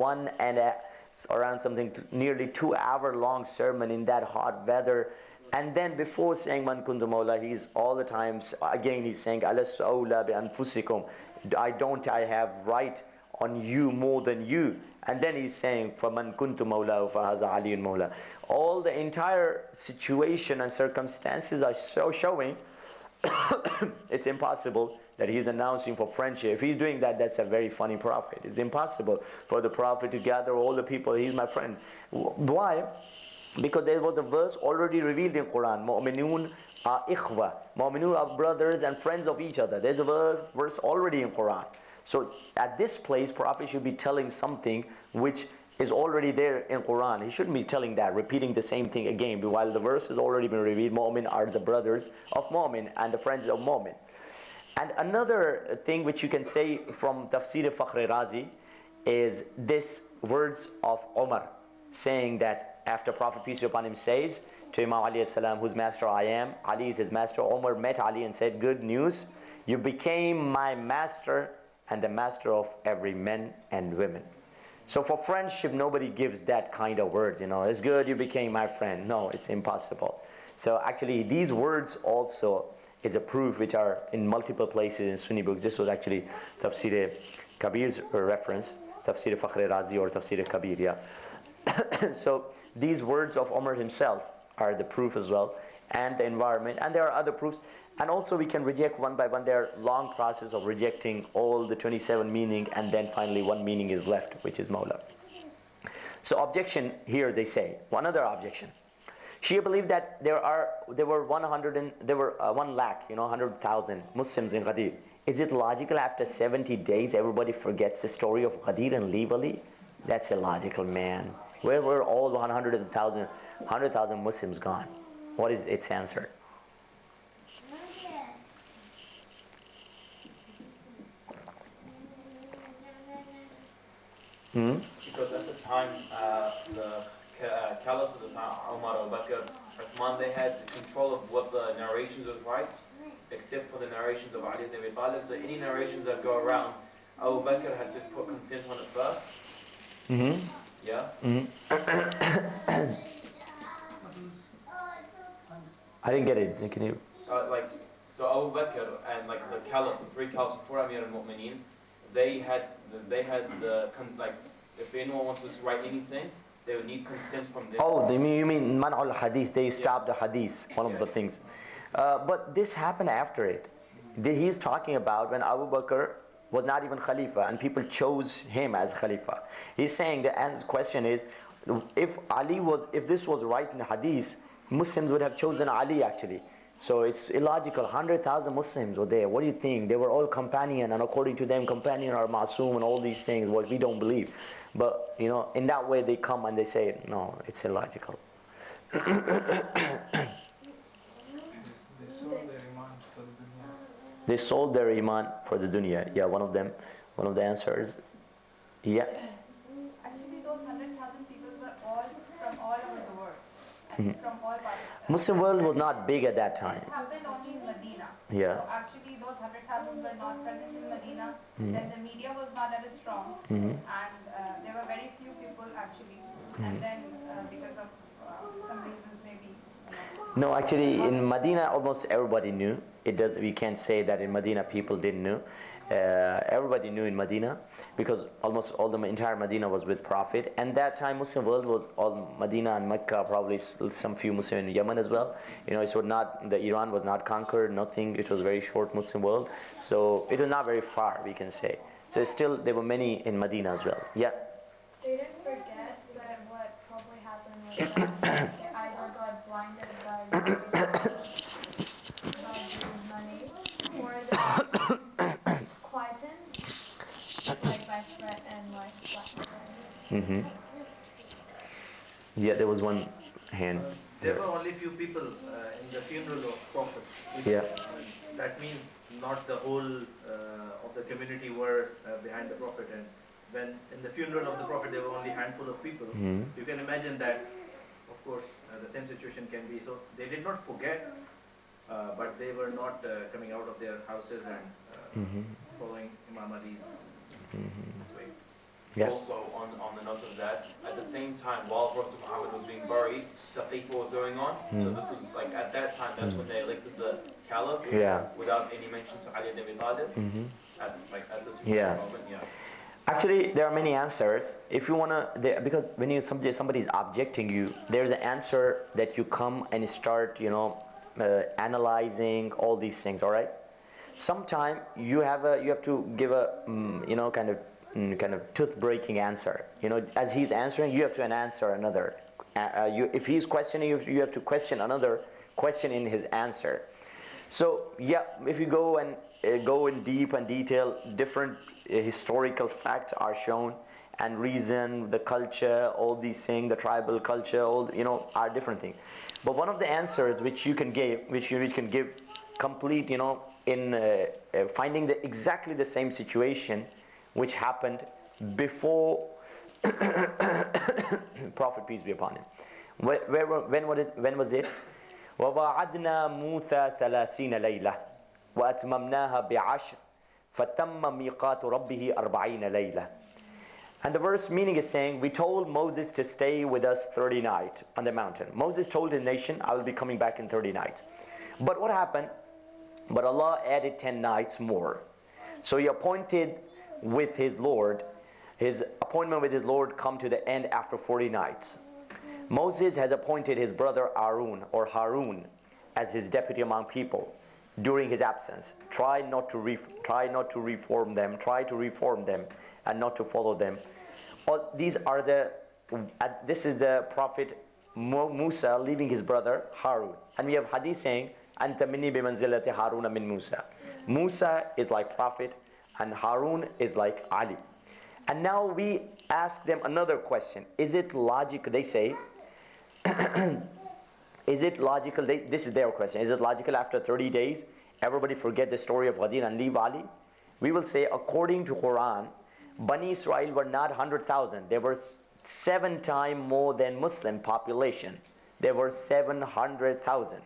around something nearly 2 hour long sermon in that hot weather. And then before saying Man kuntu mawla, he's all the times again he's saying Alastu awla bi anfusikum, I have right on you more than you. And then he's saying فَمَنْ كُنْتُ مَوْلَاهُ فَهَذَا عَلِيٌّ مَوْلَاهُ. All the entire situation and circumstances are showing it's impossible that he's announcing for friendship. If he's doing that, that's a very funny prophet. It's impossible for the prophet to gather all the people. He's my friend. Why? Because there was a verse already revealed in Quran. Mu'minun are ikhwa. Mu'minun are brothers and friends of each other. There's a verse already in Quran. So at this place, Prophet should be telling something which is already there in Quran. He shouldn't be telling that, repeating the same thing again. While the verse has already been revealed, Mu'min are the brothers of Mu'min and the friends of Mu'min. And another thing which you can say from Tafsir Fakhr Razi is this words of Umar, saying that after Prophet peace be upon him says to Imam Ali as-salam, whose master I am, Ali is his master. Umar met Ali and said, good news, you became my master and the master of every man and women. So for friendship, nobody gives that kind of words, it's good you became my friend. No, it's impossible. So actually these words also is a proof which are in multiple places in Sunni books. This was actually Tafsir Kabir's reference, Tafsir Fakhr Razi or Tafsir Kabir, yeah. So these words of Umar himself are the proof as well, and the environment, and there are other proofs. And also we can reject one by one. There are long process of rejecting all the 27 meaning, and then finally one meaning is left, which is Mawla. So objection here, they say, one other objection. Shia believed that there were 1 lakh, 100,000 Muslims in Ghadir. Is it logical after 70 days everybody forgets the story of Ghadir and leave Ali? That's illogical, man. Where were all 100,000 Muslims gone? What is its answer? Because at the time, the caliphs at the time, Umar, Abu Bakr, Uthman, they had control of what the narrations was right, except for the narrations of Ali ibn Abi Talib. So any narrations that go around, Abu Bakr had to put consent on it first. Yeah? I didn't get it. Can you? So Abu Bakr and the caliphs, the 3 caliphs before Amir al-Mu'mineen, they had if anyone wants to write anything, they would need consent from them. Oh, you mean Man'ul Hadith, they stopped the Hadith, one of the things. But this happened after it. He's talking about when Abu Bakr was not even Khalifa and people chose him as Khalifa. He's saying the question is, if this was right in Hadith, Muslims would have chosen Ali actually. So it's illogical. 100,000 Muslims were there. What do you think? They were all companion, and according to them, companion are masoom and all these things, what we don't believe. But, in that way they come and they say, no, it's illogical. They sold their iman for the dunya. They sold their iman for the dunya. Yeah, one of the answers. Yeah. Actually, those 100,000 people were all from all over the world. And from all parts. Muslim world was not big at that time. This happened only in Medina. Yeah. So actually those 100,000 were not present in Medina. Then the media was not that strong. And there were very few people actually and then because of some reasons maybe. No, actually, in Medina, almost everybody knew. It does. We can't say that in Medina people didn't know. Everybody knew in Medina because almost all the entire Medina was with Prophet. And that time, Muslim world was all Medina and Mecca. Probably some few Muslim in Yemen as well. You know, it was not the Iran was not conquered. Nothing. It was very short Muslim world. So it was not very far. We can say. So still, there were many in Medina as well. Yeah. They didn't forget, but what probably happened was that they either got blinded by money, or they quietened, like by threat and like blackmail. Yeah, there was one hand. There were only few people in the funeral of Prophet. Yeah. That means not the whole of the community were behind the Prophet. And when in the funeral of the Prophet there were only handful of people, you can imagine that, of course, the same situation can be. So they did not forget, but they were not coming out of their houses and following Imam Ali's way. Yeah. Also, on the note of that, at the same time, while Prophet Muhammad was being buried, Saqifa was going on. So this was like at that time, that's when they elected the Caliph, without any mention to Ali ibn Abi Talib. At this moment, yeah. Actually, there are many answers. If you wanna, because when you somebody is objecting you, there's an answer that you come and start, you know, analyzing all these things. All right. Sometime you have to give a you know kind of tooth-breaking answer. You know, as he's answering, you have to answer another. If he's questioning, you have to question another question in his answer. So yeah, if you go and go in deep and detail, different historical facts are shown and reason, the culture, all these things, the tribal culture, all are different things. But one of the answers which you can give, which can give complete, in finding exactly the same situation which happened before Prophet, peace be upon him. When was it? وَوَعَدْنَا مُوسَى 30 لَيْلَةً وَأَتْمَمْنَاهَا بِعَشْرٍ فَتَمَّ مِيقَاتُ رَبِّهِ 40 لَيْلَةً. And the verse meaning is saying, we told Moses to stay with us 30 nights on the mountain. Moses told his nation, I will be coming back in 30 nights. But what happened? But Allah added 10 nights more. So he appointed with his Lord, his appointment with his Lord come to the end after 40 nights. Moses has appointed his brother Harun as his deputy among people during his absence. Try not to reform them and not to follow them. This is the Prophet Musa leaving his brother Harun. And we have hadith saying, Anta minni bimanzilati Haruna min Musa. Musa is like Prophet and Harun is like Ali. And now we ask them another question. Is it logical? They say, is it logical? This is their question. Is it logical after 30 days, everybody forget the story of Ghadir and leave Ali? We will say, according to Quran, Bani Israel were not 100,000. They were 7 times more than Muslim population. There were 700,000.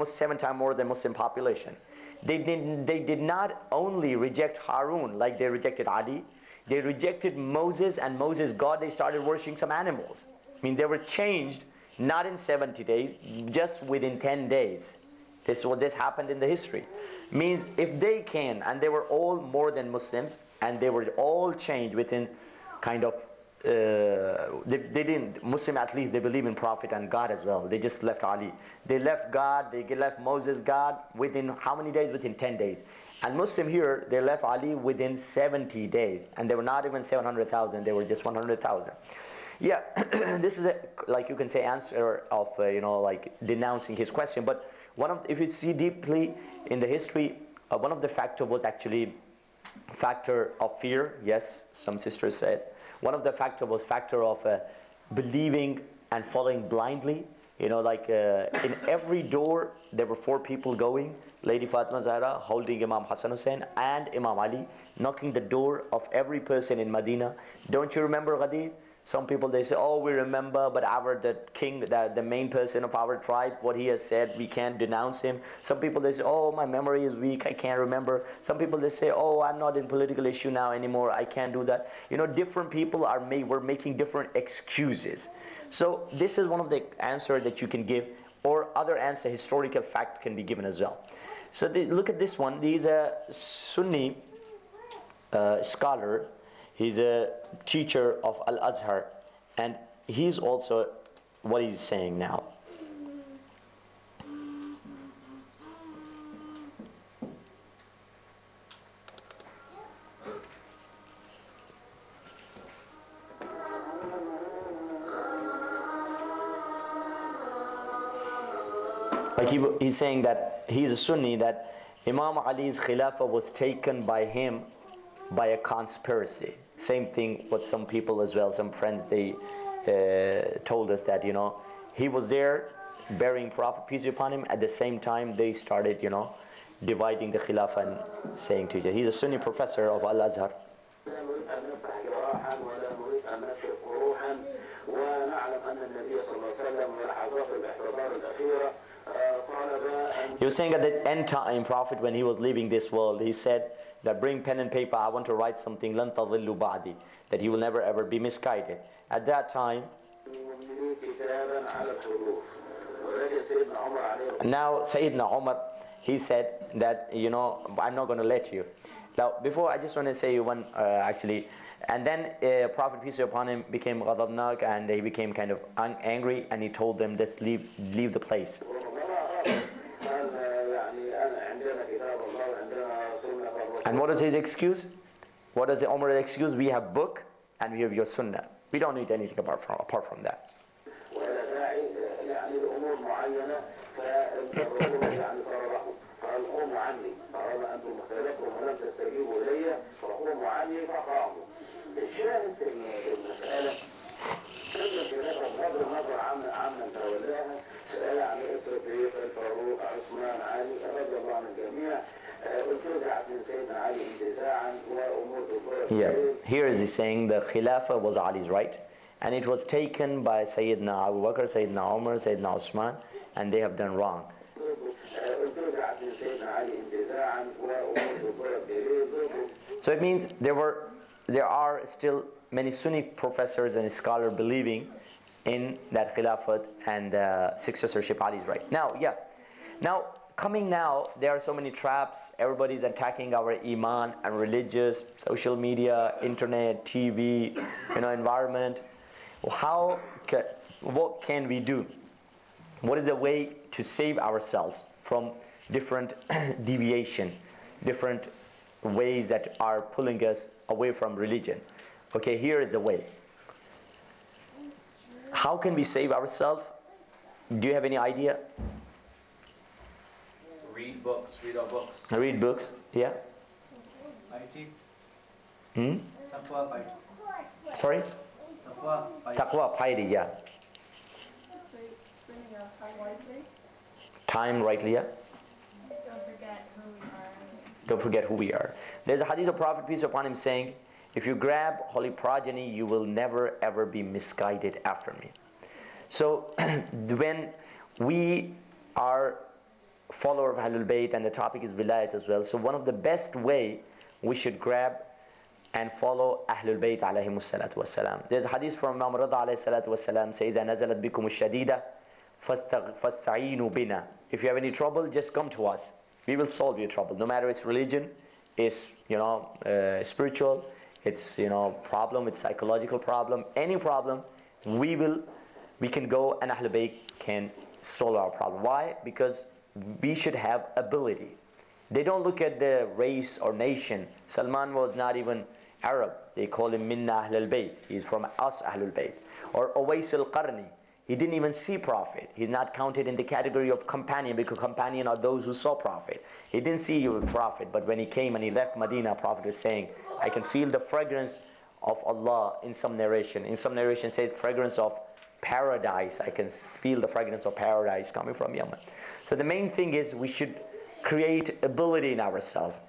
7 times more than Muslim population. They did not only reject Harun like they rejected Ali. They rejected Moses and Moses' God. They started worshipping some animals. I mean, they were changed not in 70 days, just within 10 days. This happened in the history. Means if they can, and they were all more than Muslims, and they were all changed within kind of, they didn't, Muslim at least, they believe in Prophet and God as well. They just left Ali. They left God, they left Moses' God within how many days? Within 10 days. And Muslim here, they left Ali within 70 days. And they were not even 700,000, they were just 100,000. Yeah, this is like you can say answer of, like denouncing his question. But if you see deeply in the history, one of the factor was actually factor of fear. Yes, some sisters said. One of the factor was factor of believing and following blindly. Like in every door, there were 4 people going. Lady Fatima Zahra holding Imam Hassan Hussein and Imam Ali, knocking the door of every person in Medina. Don't you remember Ghadir? Some people, they say, oh, we remember, but the king, the main person of our tribe, what he has said, we can't denounce him. Some people, they say, oh, my memory is weak, I can't remember. Some people, they say, oh, I'm not in political issue now anymore, I can't do that. You know, different people were making different excuses. So this is one of the answers that you can give, or other answer, historical fact can be given as well. So look at this one. He's a Sunni scholar. He's a teacher of Al-Azhar, and he's also what he's saying now. Like he's saying that he's a Sunni, that Imam Ali's Khilafah was taken by him by a conspiracy. Same thing with some people as well, some friends, they told us that, you know, he was there burying Prophet, peace be upon him. At the same time, they started, you know, dividing the Khilafah and saying to each other. He's a Sunni professor of Al-Azhar. He was saying at the end time, Prophet, when he was leaving this world, he said that bring pen and paper, I want to write something, لَن تَضِلُّ بَعْدِي, that you will never ever be misguided. At that time, now Sayyidina Umar, he said that, you know, I'm not going to let you. Now, before, I just want to say one, actually, and then Prophet, peace be upon him, became ghadabnak, and he became kind of angry, and he told them, let's leave the place. And what is his excuse? What is the Umar's excuse? We have book and we have your sunnah. We don't need anything apart from that. Yeah, here is he saying the Khilafah was Ali's right, and it was taken by Sayyidina Abu Bakr, Sayyidina Umar, Sayyidina Usman, and they have done wrong. So it means there are still many Sunni professors and scholars believing in that Khilafat and successorship Ali's right. Now, coming now, there are so many traps. Everybody's attacking our iman and religious, social media, internet, TV, environment. What can we do? What is a way to save ourselves from different deviation, different ways that are pulling us away from religion? Okay, here is a way. How can we save ourselves? Do you have any idea? Read books, read our books. Read books, yeah. Piety. Taqwa, piety. Sorry? Taqwa, piety. Taqwa, piety, yeah. Spending our time wisely. Time rightly, yeah. Don't forget who we are. Don't forget who we are. There's a hadith of Prophet, peace upon him, saying, if you grab holy progeny, you will never ever be misguided after me. So when we are follower of Ahlul Bayt, and the topic is Wilayat as well, so one of the best way we should grab and follow Ahlul Bayt alayhimus salatu wassalam. There's a hadith from Imam Rida alayhi salatu wassalam, says, إِذَا نَزَلَتْ بِكُمُ الشَّدِيدَ فَاسْتَعِينُوا بِنَا. If you have any trouble, just come to us. We will solve your trouble. No matter it's religion, it's spiritual, it's problem, it's psychological problem, any problem, we can go and Ahlul Bayt can solve our problem. Why? Because we should have ability. They don't look at the race or nation. Salman was not even Arab. They call him Minna Ahlul Bayt. He's from us Ahlul Bayt. Or Uwais al-Qarni. He didn't even see Prophet. He's not counted in the category of companion, because companion are those who saw Prophet. He didn't see you with Prophet, but when he came and he left Medina, Prophet was saying, I can feel the fragrance of Allah in some narration. In some narration says fragrance of paradise. I can feel the fragrance of paradise coming from Yemen. So the main thing is we should create ability in ourselves.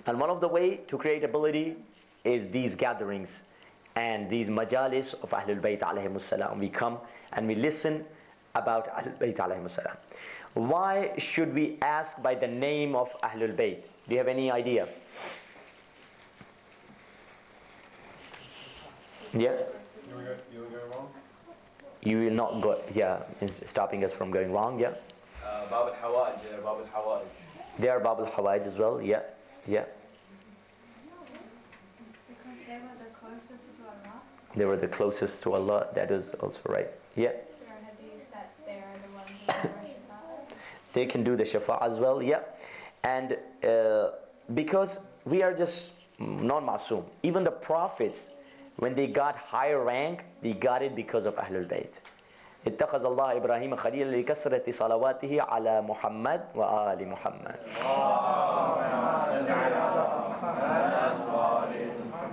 And one of the way to create ability is these gatherings. and these majalis of Ahlul Bayt alayhimus salam. We come and we listen about Ahlul Bayt alayhimus salam. Why should we ask by the name of Ahlul Bayt? Do you have any idea? Yeah? You will go wrong? You will not go, yeah, it's stopping us from going wrong, yeah? Bab al-Hawaj, Bab al-Hawaj. They are Bab al-Hawaj as well, yeah, yeah. Because they were the closest to Allah. They were the closest to Allah, that is also right, yeah. There are hadiths that they are the ones who worship Allah. They can do the shafa as well, yeah. And because we are just non-masoom, even the prophets, when they got higher rank, they got it because of Ahlul Bayt. اتخذ الله إبراهيم خليلا لكثرة صلواته على محمد وآل محمد.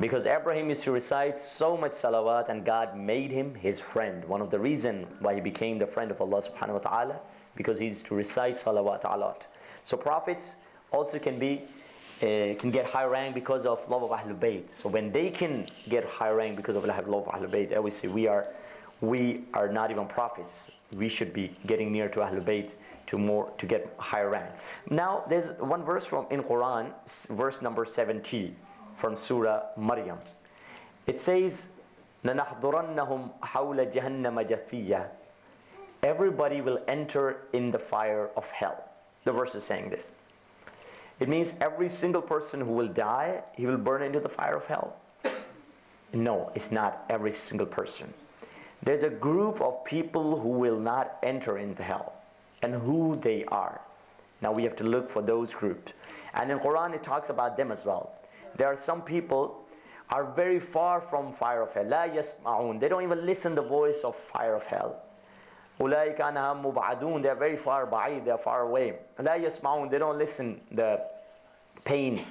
Because Abraham used to recite so much salawat and God made him his friend. One of the reasons why he became the friend of Allah subhanahu wa ta'ala, because he used to recite salawat a lot. So prophets also can get high rank because of love of Ahlul Bayt. So when they can get high rank because of love of Ahlul Bayt, I always say we are not even prophets. We should be getting near to Ahlul Bayt to get higher rank. Now there's one verse in Quran, verse number 70 from Surah Maryam. It says, لَنَحْضُرَنَّهُمْ حَوْلَ جَهَنَّمَ جَثِيًّا. Everybody will enter in the fire of hell. The verse is saying this. It means every single person who will die, he will burn into the fire of hell. No, it's not every single person. There's a group of people who will not enter into hell, and who they are. Now we have to look for those groups. And in Quran it talks about them as well. There are some people are very far from fire of hell. لا يسمعون. They don't even listen the voice of fire of hell. أولئك عنها مبعدون. They are very far, بعيد, they are far away. لا يسمعون. They don't listen the pain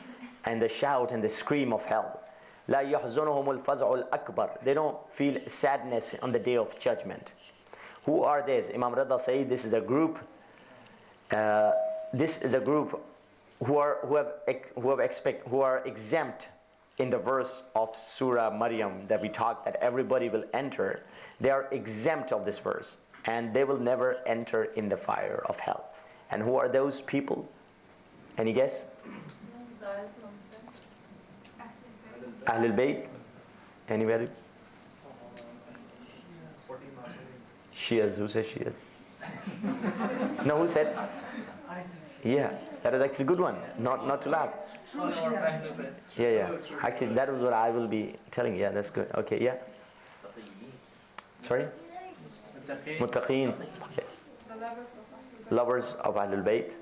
and the shout and the scream of hell. لا يحزنهم الفزع الأكبر. They don't feel sadness on the day of judgment. Who are these? Imam Rida says this is a group. This is a group who are exempt in the verse of Surah Maryam that we talked that everybody will enter. They are exempt of this verse, and they will never enter in the fire of hell. And who are those people? Any guess? Ahlul Bayt? Anybody? Shias. Who says Shias? No, who said? Yeah, that is actually a good one. Not to laugh. Yeah. Actually, that is what I will be telling you. Yeah, that's good. Okay, yeah. Sorry? Muttaqeen. Lovers of Ahlul Bayt.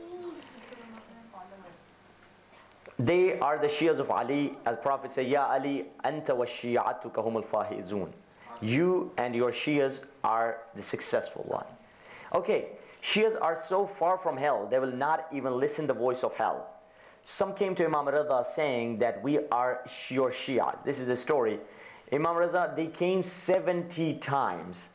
They are the Shias of Ali. As Prophet said, Ya Ali, anta wa shi'atuka humul fahizun. You and your Shias are the successful one. Okay, Shias are so far from hell, they will not even listen the voice of hell. Some came to Imam Rida saying that we are your Shias. This is the story. Imam Rida, they came 70 times.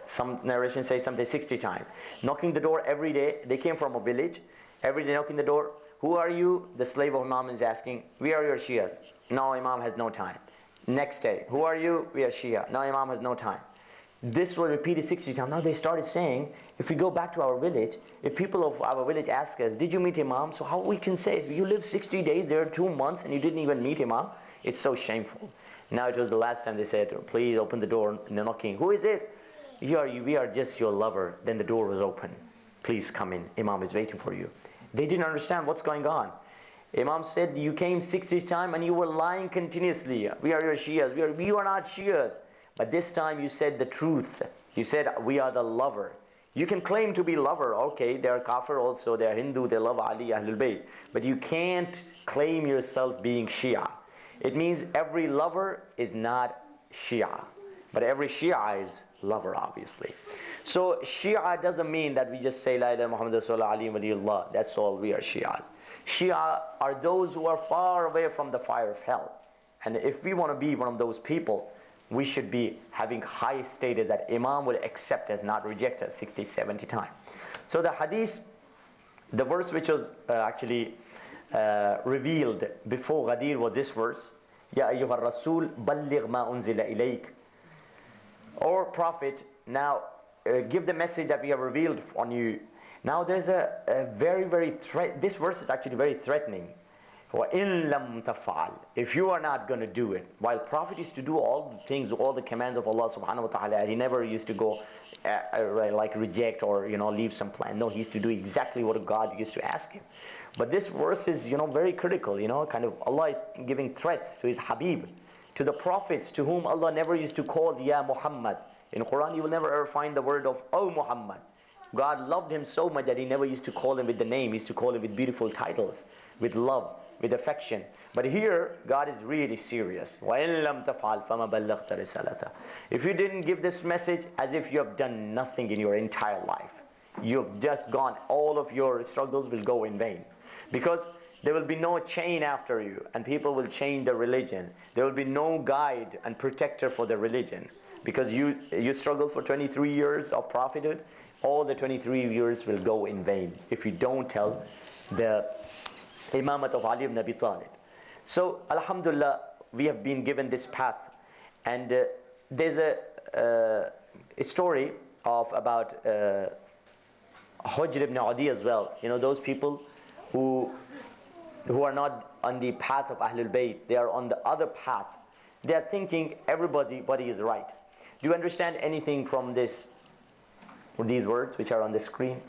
Some narration says something 60 times. Knocking the door every day. They came from a village. Every day knocking the door. Who are you? The slave of Imam is asking. We are your Shia. No, Imam has no time. Next day. Who are you? We are Shia. No, Imam has no time. This was repeated 60 times. Now they started saying, if we go back to our village, if people of our village ask us, did you meet Imam? So how we can say, you lived 60 days there, 2 months, and you didn't even meet Imam? It's so shameful. Now it was the last time they said, please open the door, and they're knocking. Who is it? We are just your lover. Then the door was open. Please come in. Imam is waiting for you. They didn't understand what's going on. Imam said, you came 60 times and you were lying continuously. We are your Shias. You are not Shias. But this time you said the truth. You said, we are the lover. You can claim to be lover. Okay, they are kafir also. They are Hindu. They love Ali, Ahlul Bayt. But you can't claim yourself being Shia. It means every lover is not Shia. But every Shia is lover, obviously. So Shia doesn't mean that we just say La ilaha Muhammad Rasulullah Ali Waliullah. That's all, we are Shias. Shia are those who are far away from the fire of hell. And if we want to be one of those people, we should be having high status that Imam will accept us, not reject us 60, 70 times. So the hadith, the verse which was actually revealed before Ghadir was this verse. Ya ayyuha rasul balligh ma unzila ilayk. Or Prophet, now give the message that we have revealed on you. Now there's a very this verse is actually very threatening. وَإِن لَمْ تَفْعَلْ. If you are not going to do it, while Prophet used to do all the things, all the commands of Allah subhanahu wa ta'ala, he never used to go like reject or leave some plan. No, he used to do exactly what God used to ask him. But this verse is very critical, kind of Allah giving threats to his Habib, to the prophets to whom Allah never used to call Ya Muhammad. In Quran you will never ever find the word of Oh Muhammad. God loved him so much that he never used to call him with the name. He used to call him with beautiful titles, with love, with affection. But here, God is really serious. وَإِن لَمْ تَفْعَلْ فَمَا بَلَّغْتَ رِسَالَتَهُ. If you didn't give this message, as if you have done nothing in your entire life. You've just gone, all of your struggles will go in vain. Because there will be no chain after you, and people will change their religion. There will be no guide and protector for the religion. Because you struggled for 23 years of prophethood, all the 23 years will go in vain if you don't tell the imamat of Ali ibn Abi Talib. So, alhamdulillah, we have been given this path. And there's a story about Hujr ibn Adi as well. Those people who are not on the path of Ahlul Bayt, they are on the other path. They are thinking everybody is right. Do you understand anything from these words which are on the screen?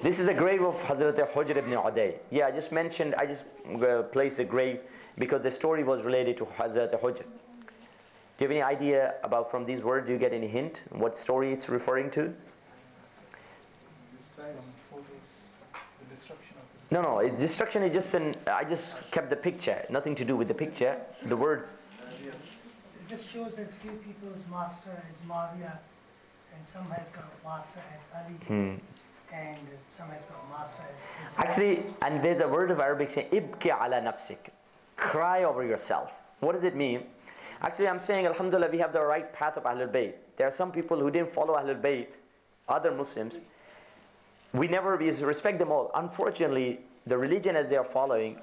This is the grave of Hazrat Hujr ibn Adi. Yeah, I just placed the grave because the story was related to Hazrat Hujr. Do you have any idea about from these words? Do you get any hint what story it's referring to? No, its destruction is just I just kept the picture, nothing to do with the picture, the words. It just shows that few people's master is Muawiyah, and some has got master as Ali, and some has got master as Actually, and there's a word of Arabic saying, ibki ala nafsik. Cry over yourself. What does it mean? Actually, I'm saying, alhamdulillah, we have the right path of Ahlul Bayt. There are some people who didn't follow Ahlul Bayt, other Muslims. We respect them all. Unfortunately, the religion as they are following,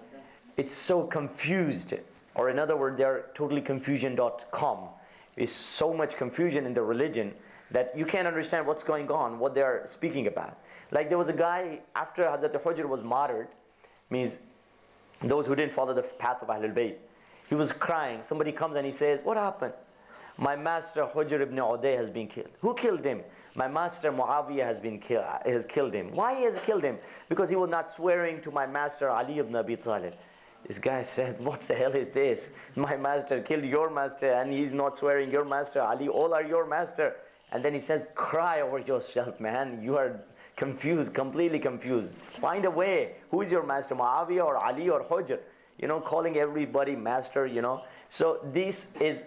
it's so confused. Or in other words, they are totally confusion.com. There's so much confusion in the religion that you can't understand what's going on, what they are speaking about. Like there was a guy, after Hazrat Hujr was martyred, means those who didn't follow the path of Ahlul Bayt, he was crying. Somebody comes and he says, what happened? My master Hujr ibn Adi has been killed. Who killed him? My master Muawiyah has killed him. Why he has killed him? Because he was not swearing to my master Ali ibn Abi Talib. This guy said, what the hell is this? My master killed your master and he's not swearing your master Ali. All are your master. And then he says, cry over yourself, man. You are confused, completely confused. Find a way. Who is your master, Muawiyah or Ali or Hujr? Calling everybody master, So this is,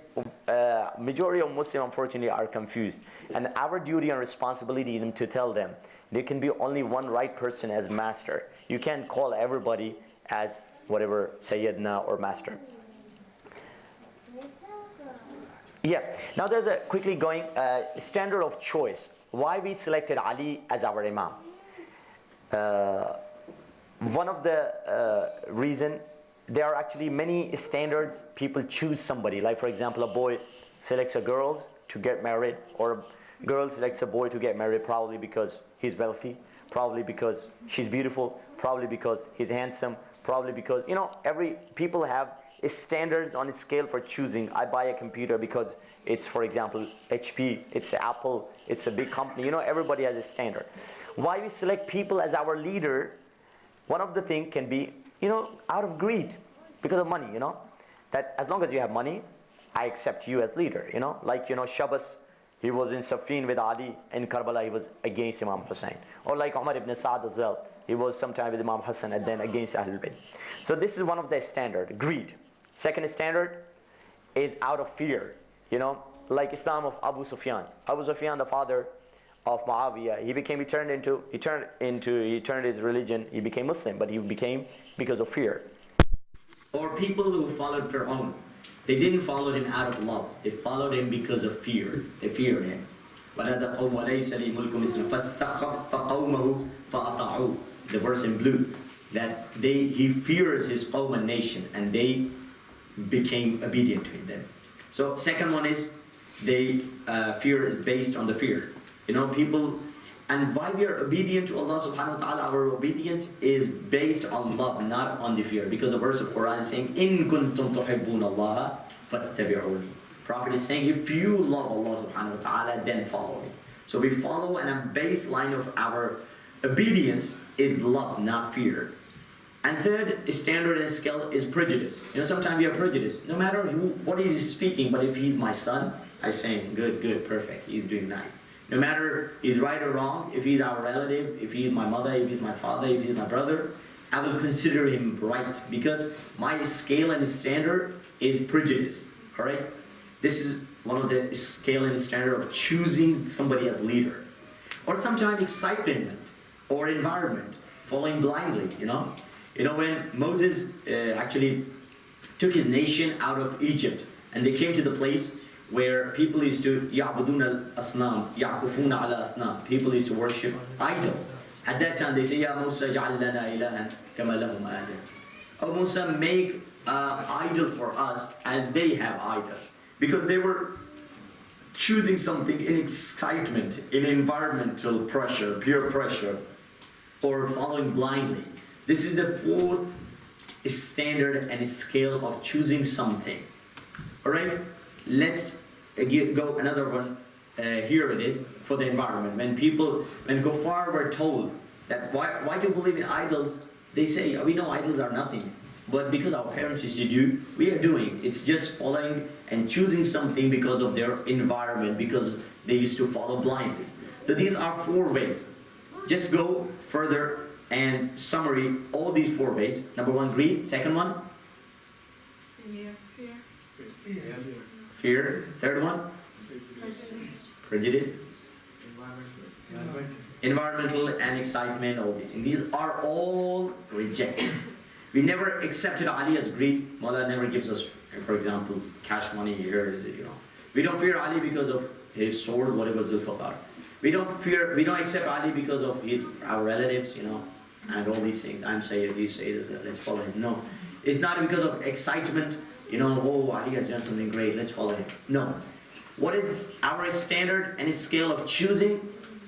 majority of Muslims unfortunately are confused. And our duty and responsibility is to tell them, there can be only one right person as master. You can't call everybody as whatever, Sayyidina or master. Yeah, now there's a quickly going standard of choice. Why we selected Ali as our Imam. One of the reason, there are actually many standards people choose somebody. Like for example, a boy selects a girl to get married, or a girl selects a boy to get married probably because he's wealthy, probably because she's beautiful, probably because he's handsome, probably because, every people have standards on a scale for choosing. I buy a computer because it's, for example, HP, it's Apple, it's a big company. Everybody has a standard. Why we select people as our leader, one of the things can be, out of greed, because of money, that as long as you have money, I accept you as leader, like, Shabbas, he was in Safin with Ali, in Karbala, he was against Imam Hussein. Or like Umar ibn Sa'd as well, he was sometime with Imam Hassan and then against Ahlul Bayt. So this is one of the standard, greed. Second standard is out of fear, like Islam of Abu Sufyan. Abu Sufyan, the father of Muawiyah, he turned his religion, he became Muslim, but he became because of fear. Or people who followed Fir'aun, they didn't follow him out of love, they followed him because of fear, they feared him. وَنَادَى قَوْمُ وَلَيْسَ لِي مُلْكُ مِصْرَ فَاسْتَخَفَّ قَوْمَهُ فَأَطَاعُوهُ. The verse in blue, that he fears his qawm and nation, and they became obedient to them. So second one is, fear is based on the fear. You know, people, and why we are obedient to Allah subhanahu wa ta'ala, our obedience is based on love, not on the fear. Because the verse of Quran is saying, إِن كُنْتُمْ تُحِبُّونَ اللَّهَ فَاتَّبِعُونِي. Prophet is saying, if you love Allah subhanahu wa ta'ala, then follow me. So we follow, and a baseline of our obedience is love, not fear. And third standard and scale is prejudice. You know, sometimes we have prejudice. No matter what he's speaking, but if he's my son, I say, good, perfect, he's doing nice. No matter he's right or wrong, if he's our relative, if he's my mother, if he's my father, if he's my brother, I will consider him right, because my scale and standard is prejudice. All right? This is one of the scale and standard of choosing somebody as leader. Or sometimes excitement or environment, following blindly, you know. You know, when Moses actually took his nation out of Egypt, and they came to the place where people used to يَعْبُدُونَ الْأَصْنَامِ يَعْكُفُونَ عَلَى الْأَصْنَامِ. People used to worship idols. At that time they say, يَا مُوسَى جَعَلْ لَنَا إِلَهًا كَمَا لَهُمْ آلِهَةٌ. Oh Musa, make an idol for us as they have idol. Because they were choosing something in excitement, in environmental pressure, peer pressure, or following blindly. This is the fourth standard and scale of choosing something. Alright, let's go another one. Here it is for the environment. When Kuffar were told that why do you believe in idols, they say, we know idols are nothing. But because our parents used to do, we are doing. It's just following and choosing something because of their environment, because they used to follow blindly. So these are 4 ways. Just go further and summary all these 4 ways. Number 1, greed. Second one? Fear. Third one? Prejudice. Environmental and excitement, all these things. These are all rejected. We never accepted Ali as greed. Mullah never gives us, for example, cash money here, you know. We don't fear Ali because of his sword, whatever Zulfiqar. We don't accept Ali because of our relatives, you know, and all these things. I'm saying, you say this, let's follow him. No. It's not because of excitement, you know, oh, Ali has done something great, let's follow him. No. What is our standard and its scale of choosing?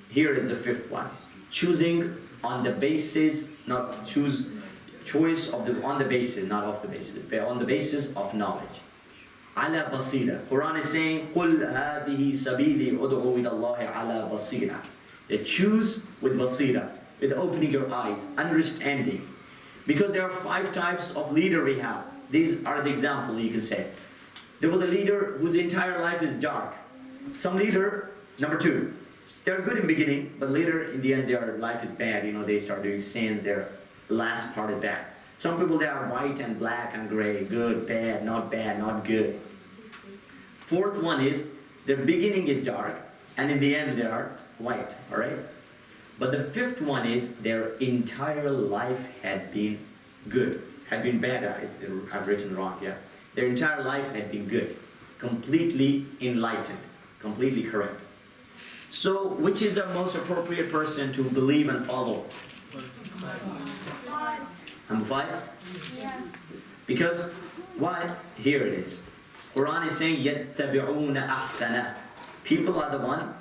Here is the 5th one. Choosing on the basis, on the basis, not off the basis, but on the basis of knowledge. Ala basira. Quran is saying, قُلْ هَذِهِ سَبِيلِي أُدْعُوا إِلَى اللَّهِ عَلَى بَصِيرَةٍ. They choose with basira, with opening your eyes, understanding. Because there are 5 types of leader we have. These are the example you can say. There was a leader whose entire life is dark. Some leader, number 2, they're good in beginning, but later in the end their life is bad. You know, they start doing sin, their last part is bad. Some people, they are white and black and gray, good, bad, not good. 4th one is, their beginning is dark, and in the end they are white, alright? But the 5th one is, their entire life had been good, had been bad, I've written wrong, yeah. Their entire life had been good, completely enlightened, completely correct. So, which is the most appropriate person to believe and follow? Number 5? Yeah. Because, why? Here it is. Quran is saying, يَتَّبِعُونَ أَحْسَنَ. People are the one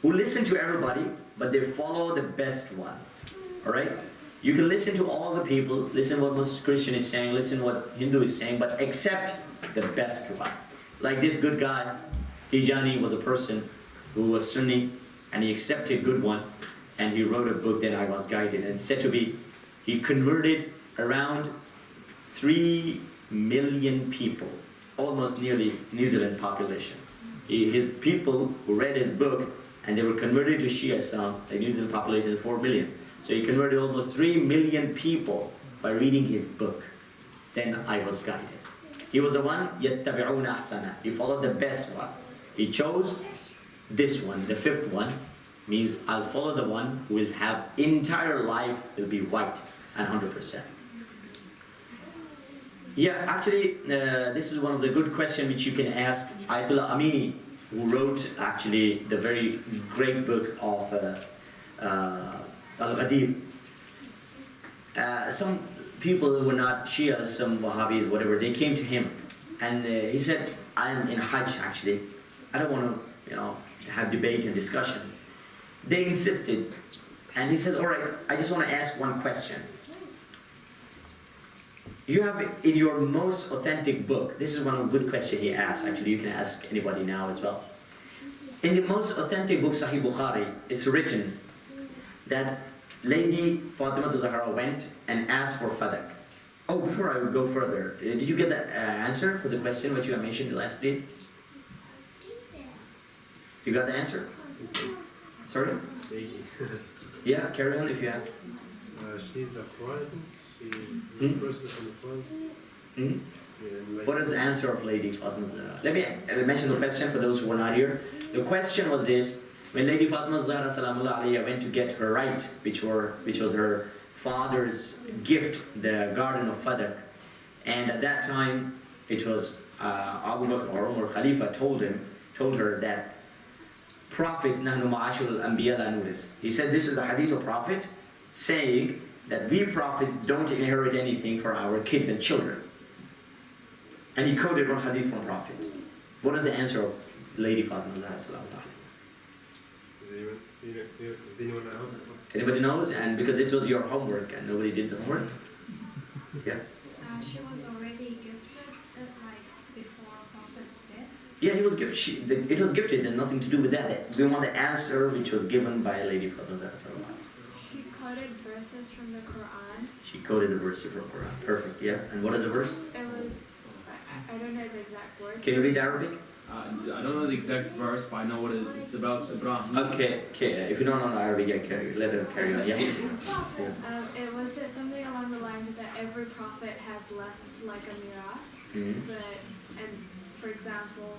who listen to everybody, but they follow the best one. Alright? You can listen to all the people, listen what Muslim Christian is saying, listen what Hindu is saying, but accept the best one. Like this good guy, Tijani, was a person who was Sunni, and he accepted good one, and he wrote a book that I was guided, and said to be, he converted around 3 million people, almost nearly New Zealand population. His people who read his book, and they were converted to Shia Islam, the New Zealand population is 4 million. So he converted almost 3 million people by reading his book. Then I was guided. He was the one, يَتَّبِعُونَ أَحْسَنَ. He followed the best one. He chose this one, the 5th one, means I'll follow the one who will have entire life will be white and 100%. Yeah, actually, this is one of the good questions which you can ask Ayatollah Amini. who wrote actually the very great book of Al-Ghadir. Some people who were not Shias, some Wahhabis, whatever, they came to him and he said, I'm in Hajj actually. I don't want to, have debate and discussion. They insisted and he said, all right, I just want to ask one question. You have in your most authentic book, this is one good question he asked, actually you can ask anybody now as well. In the most authentic book, Sahih Bukhari, it's written that Lady Fatima Zahra went and asked for fadak. Oh, before I go further, did you get the answer for the question which you have mentioned last day? You got the answer? Sorry? Yeah, carry on if you have. She's the Quran. She process on the Quran. What is the answer of Lady Fatima Zahra? Let me mention the question for those who were not here. The question was this: when Lady Fatima Zahra Salamullah Alaiha went to get her right, which was her father's gift, the garden of Fadak, and at that time it was Abu Bakr or Umar Khalifa told her that prophets nahnu ma'ashul anbiya la nuris. He said this is the hadith of Prophet saying that we prophets don't inherit anything for our kids and children. And he quoted one hadith from Prophet. What is the answer of Lady Fatima Zahra? Is anyone else? Anybody knows? And because it was your homework and nobody did the homework? Yeah? She was already gifted, before Prophet's death. Yeah, it was gifted. It was gifted and nothing to do with that. We want the answer which was given by Lady Fatima Zahra. She quoted verses from the Quran. She quoted the verses from Quran. Perfect, yeah. And what is the verse? It was, I don't know the exact words. Can you read Arabic? I don't know the exact verse, but I know what it's about Ibrahim. Okay. If you don't know Arabic, let her carry on. Yeah. It was something along the lines of that every prophet has left like a miras, and for example,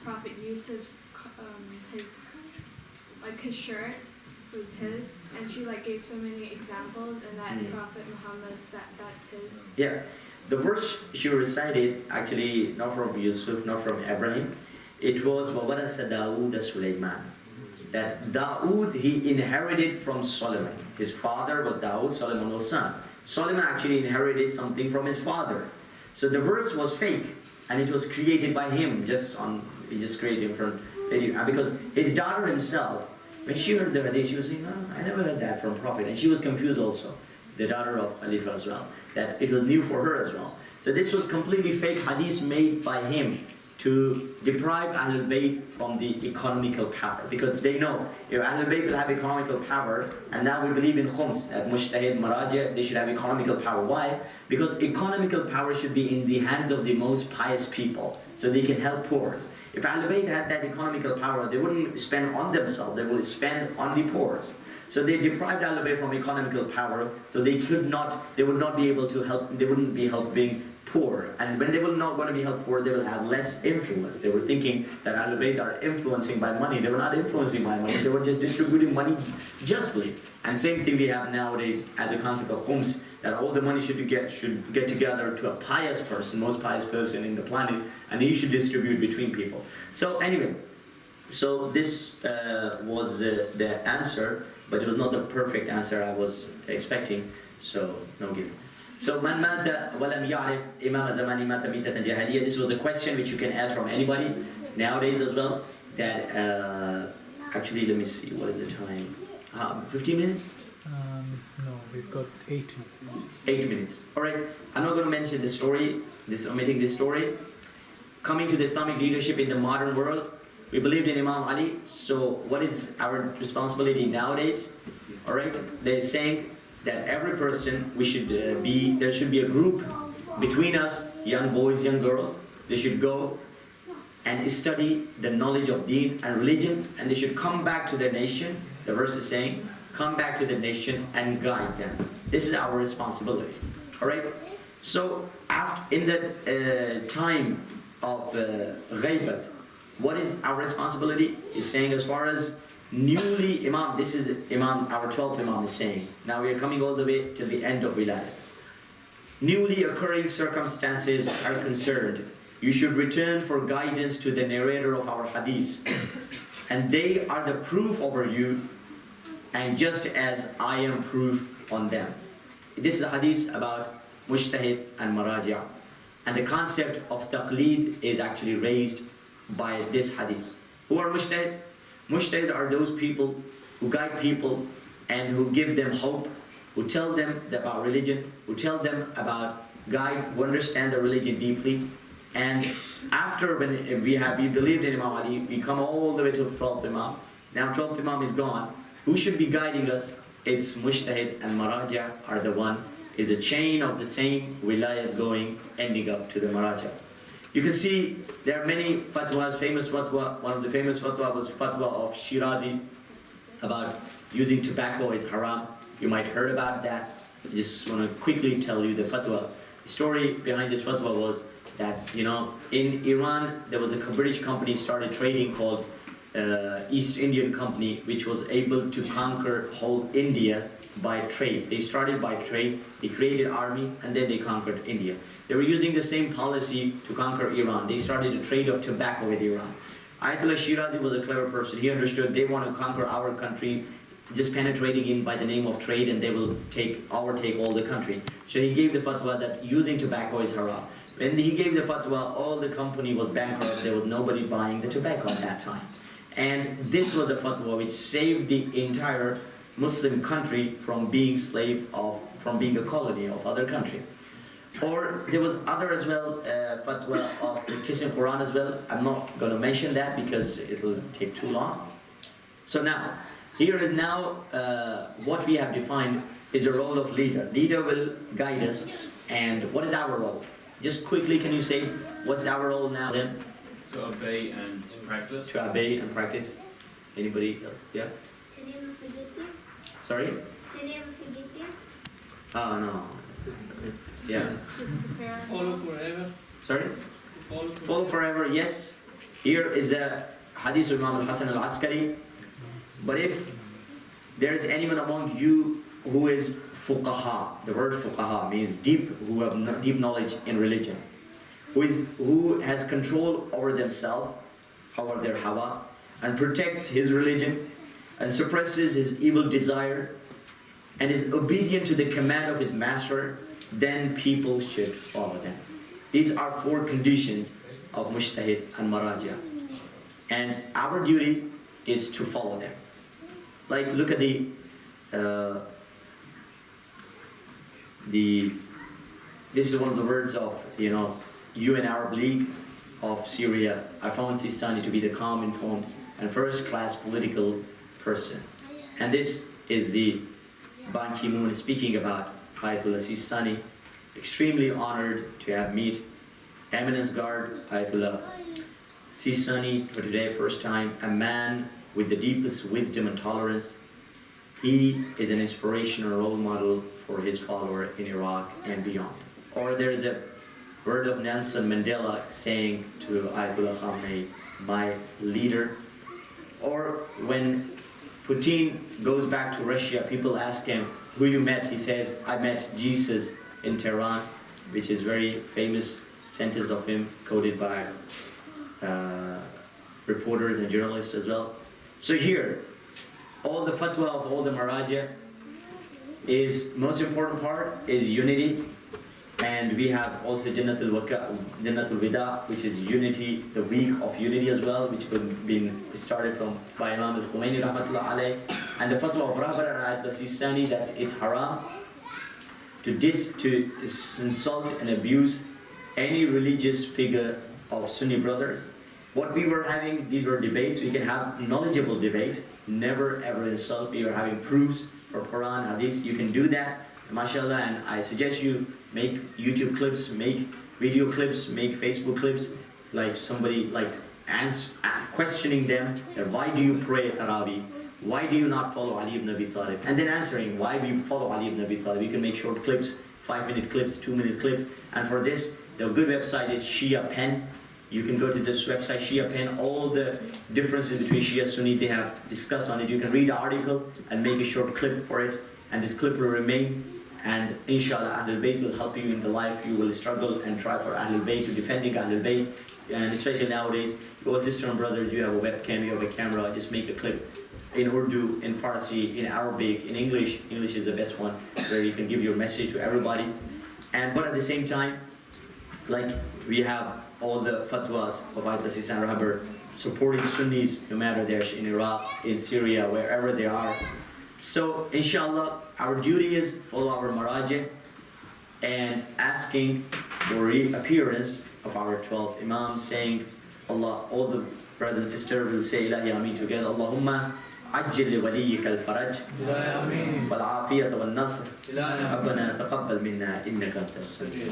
Prophet Yusuf's his shirt was his, and she gave so many examples, and that Prophet Muhammad's that's his. Yeah. The verse she recited, actually not from Yusuf, not from Abraham, it was وَوَرَثَ دَاوُودَ سُلَيْمَانَ. That Dawood, he inherited from Solomon. His father was Dawood, Solomon was son. Solomon actually inherited something from his father. So the verse was fake, and it was created by him, he just created it from, because his daughter himself, when she heard the hadith, she was saying, I never heard that from Prophet, and she was confused also. The daughter of Khalifa as well, that it was new for her as well. So this was completely fake hadith made by him to deprive Ahlul Bayt from the economical power, because they know if Ahlul Bayt will have economical power, and now we believe in khums, that mujtahid, maraja, they should have economical power. Why? Because economical power should be in the hands of the most pious people, so they can help poor. If Ahlul Bayt had that economical power, they wouldn't spend on themselves, they would spend on the poor. So they deprived Ahlul Bayt from economical power, so they would not be able to help, they wouldn't be helping poor. And when they were not going to be helped poor, they will have less influence. They were thinking that Ahlul Bayt are influencing by money. They were not influencing by money, they were just distributing money justly. And same thing we have nowadays as a concept of khums, that all the money should get together to a pious person, most pious person in the planet, and he should distribute between people. So anyway, so this was the answer, but it was not the perfect answer I was expecting, so no give. So man mata walam ya'rif imam zamani mata mitatan jahiliya. This was a question which you can ask from anybody nowadays as well. That actually, let me see, what is the time? 15 minutes? No, we've got 8 minutes. 8 minutes. All right. I'm not going to mention the story. Omitting this story. Coming to the Islamic leadership in the modern world, we believed in Imam Ali. So what is our responsibility nowadays? All right. They're saying that every person, there should be a group between us, young boys, young girls. They should go and study the knowledge of deen and religion, and they should come back to their nation. The verse is saying, come back to the nation and guide them. This is our responsibility. All right. So in the time of ghaibat, what is our responsibility? Is saying as far as newly Imam, this is Imam, our 12th Imam is saying. Now we are coming all the way to the end of Wilayat. Newly occurring circumstances are concerned. you should return for guidance to the narrator of our hadith, and they are the proof over you, and just as I am proof on them. This is a hadith about mujtahid and maraja, and the concept of taqleed is actually raised by this hadith. Who are mujtahid? Mujtahid are those people who guide people and who give them hope, who tell them about religion, who tell them about guide, who understand the religion deeply. And after when we believed in Imam Ali, we come all the way to 12th Imam. Now 12th Imam is gone. Who should be guiding us? It's mujtahid and maraja are the one. Is a chain of the same wilayat going, ending up to the maraja. You can see there are many fatwas, famous fatwa. One of the famous fatwa was fatwa of Shirazi about using tobacco is haram. You might heard about that. I just want to quickly tell you the fatwa. The story behind this fatwa was that, in Iran, there was a British company started trading called East Indian Company, which was able to conquer whole India by trade. They started by trade, they created army, and then they conquered India. They were using the same policy to conquer Iran. They started a trade of tobacco with Iran. Ayatollah Shirazi was a clever person. He understood they want to conquer our country, just penetrating in by the name of trade, and they will take all the country. So he gave the fatwa that using tobacco is haram. When he gave the fatwa, all the company was bankrupt. There was nobody buying the tobacco at that time. And this was a fatwa which saved the entire Muslim country from being from being a colony of other country. Or there was other as well, fatwa of kissing Quran as well. I'm not going to mention that because it will take too long. So now, here is what we have defined is a role of leader. Leader will guide us. And what is our role? Just quickly, can you say what's our role now then? To obey and to practice. To obey and practice. Anybody else? Yeah? Sorry? Oh no. Yeah. Follow forever. Sorry? Follow forever, yes. Here is a hadith of Imam al-Hasan al-Askari. But if there is anyone among you who is fuqaha, the word fuqaha means who have deep knowledge in religion, who has control over themselves, over their hawa, and protects his religion, and suppresses his evil desire, and is obedient to the command of his master, then people should follow them. These are 4 conditions of mujtahid and maraja. And our duty is to follow them. Like, look at this is one of the words of, UN Arab League of Syria. I found Sistani to be the calm, informed, and first-class political person. And this is the Ban Ki-moon speaking about Ayatollah Sistani. Extremely honored to have met Eminence Guard Ayatollah Sistani for today, first time, a man with the deepest wisdom and tolerance. He is an inspirational role model for his follower in Iraq and beyond. Or there is a word of Nelson Mandela saying to Ayatollah Khamenei, my leader. Or when Putin goes back to Russia, people ask him, who you met? He says, I met Jesus in Tehran, which is very famous sentence of him, quoted by reporters and journalists as well. So here, all the fatwa of all the maraja is, most important part is unity. And we have also Jannatul Wida, which is unity, the week of unity as well, which been started by Imam al-Khomeini rahmatullah alayh. And the fatwa of Rahbar and Ayatollah Sistani that it's haram to insult and abuse any religious figure of Sunni brothers. What we were having, these were debates. We can have knowledgeable debate, never ever insult. We are having proofs for Quran, Hadith. You can do that, mashallah, and I suggest you make YouTube clips, make video clips, make Facebook clips, like somebody questioning them that why do you pray Taraweeh? Why do you not follow Ali ibn Abi Talib? And then answering why we follow Ali ibn Abi Talib. You can make short clips, 5-minute clips, 2-minute clip. And for this, the good website is Shia Pen. You can go to this website, Shia Pen. All the differences between Shia and Sunni, they have discussed on it. You can read the article and make a short clip for it. And this clip will remain And inshallah, Ahlul Bayt will help you in the life. You will struggle and try for Ahlul Bayt, to defending Ahlul Bayt. And especially nowadays, you all sister and brothers, you have a webcam, you have a camera, just make a clip in Urdu, in Farsi, in Arabic, in English. English is the best one, where you can give your message to everybody. And but at the same time, like we have all the fatwas of Al-Qassis and Rahabar supporting Sunnis, no matter they're in Iraq, in Syria, wherever they are. So inshallah, our duty is follow our maraji and asking for reappearance of our 12th Imam, saying Allah, all the brothers and sisters will say Ilahi Ameen together. Allahumma عجل لوليك الفرج والعافية والنصر ربنا تقبل منا إنك أنت السميع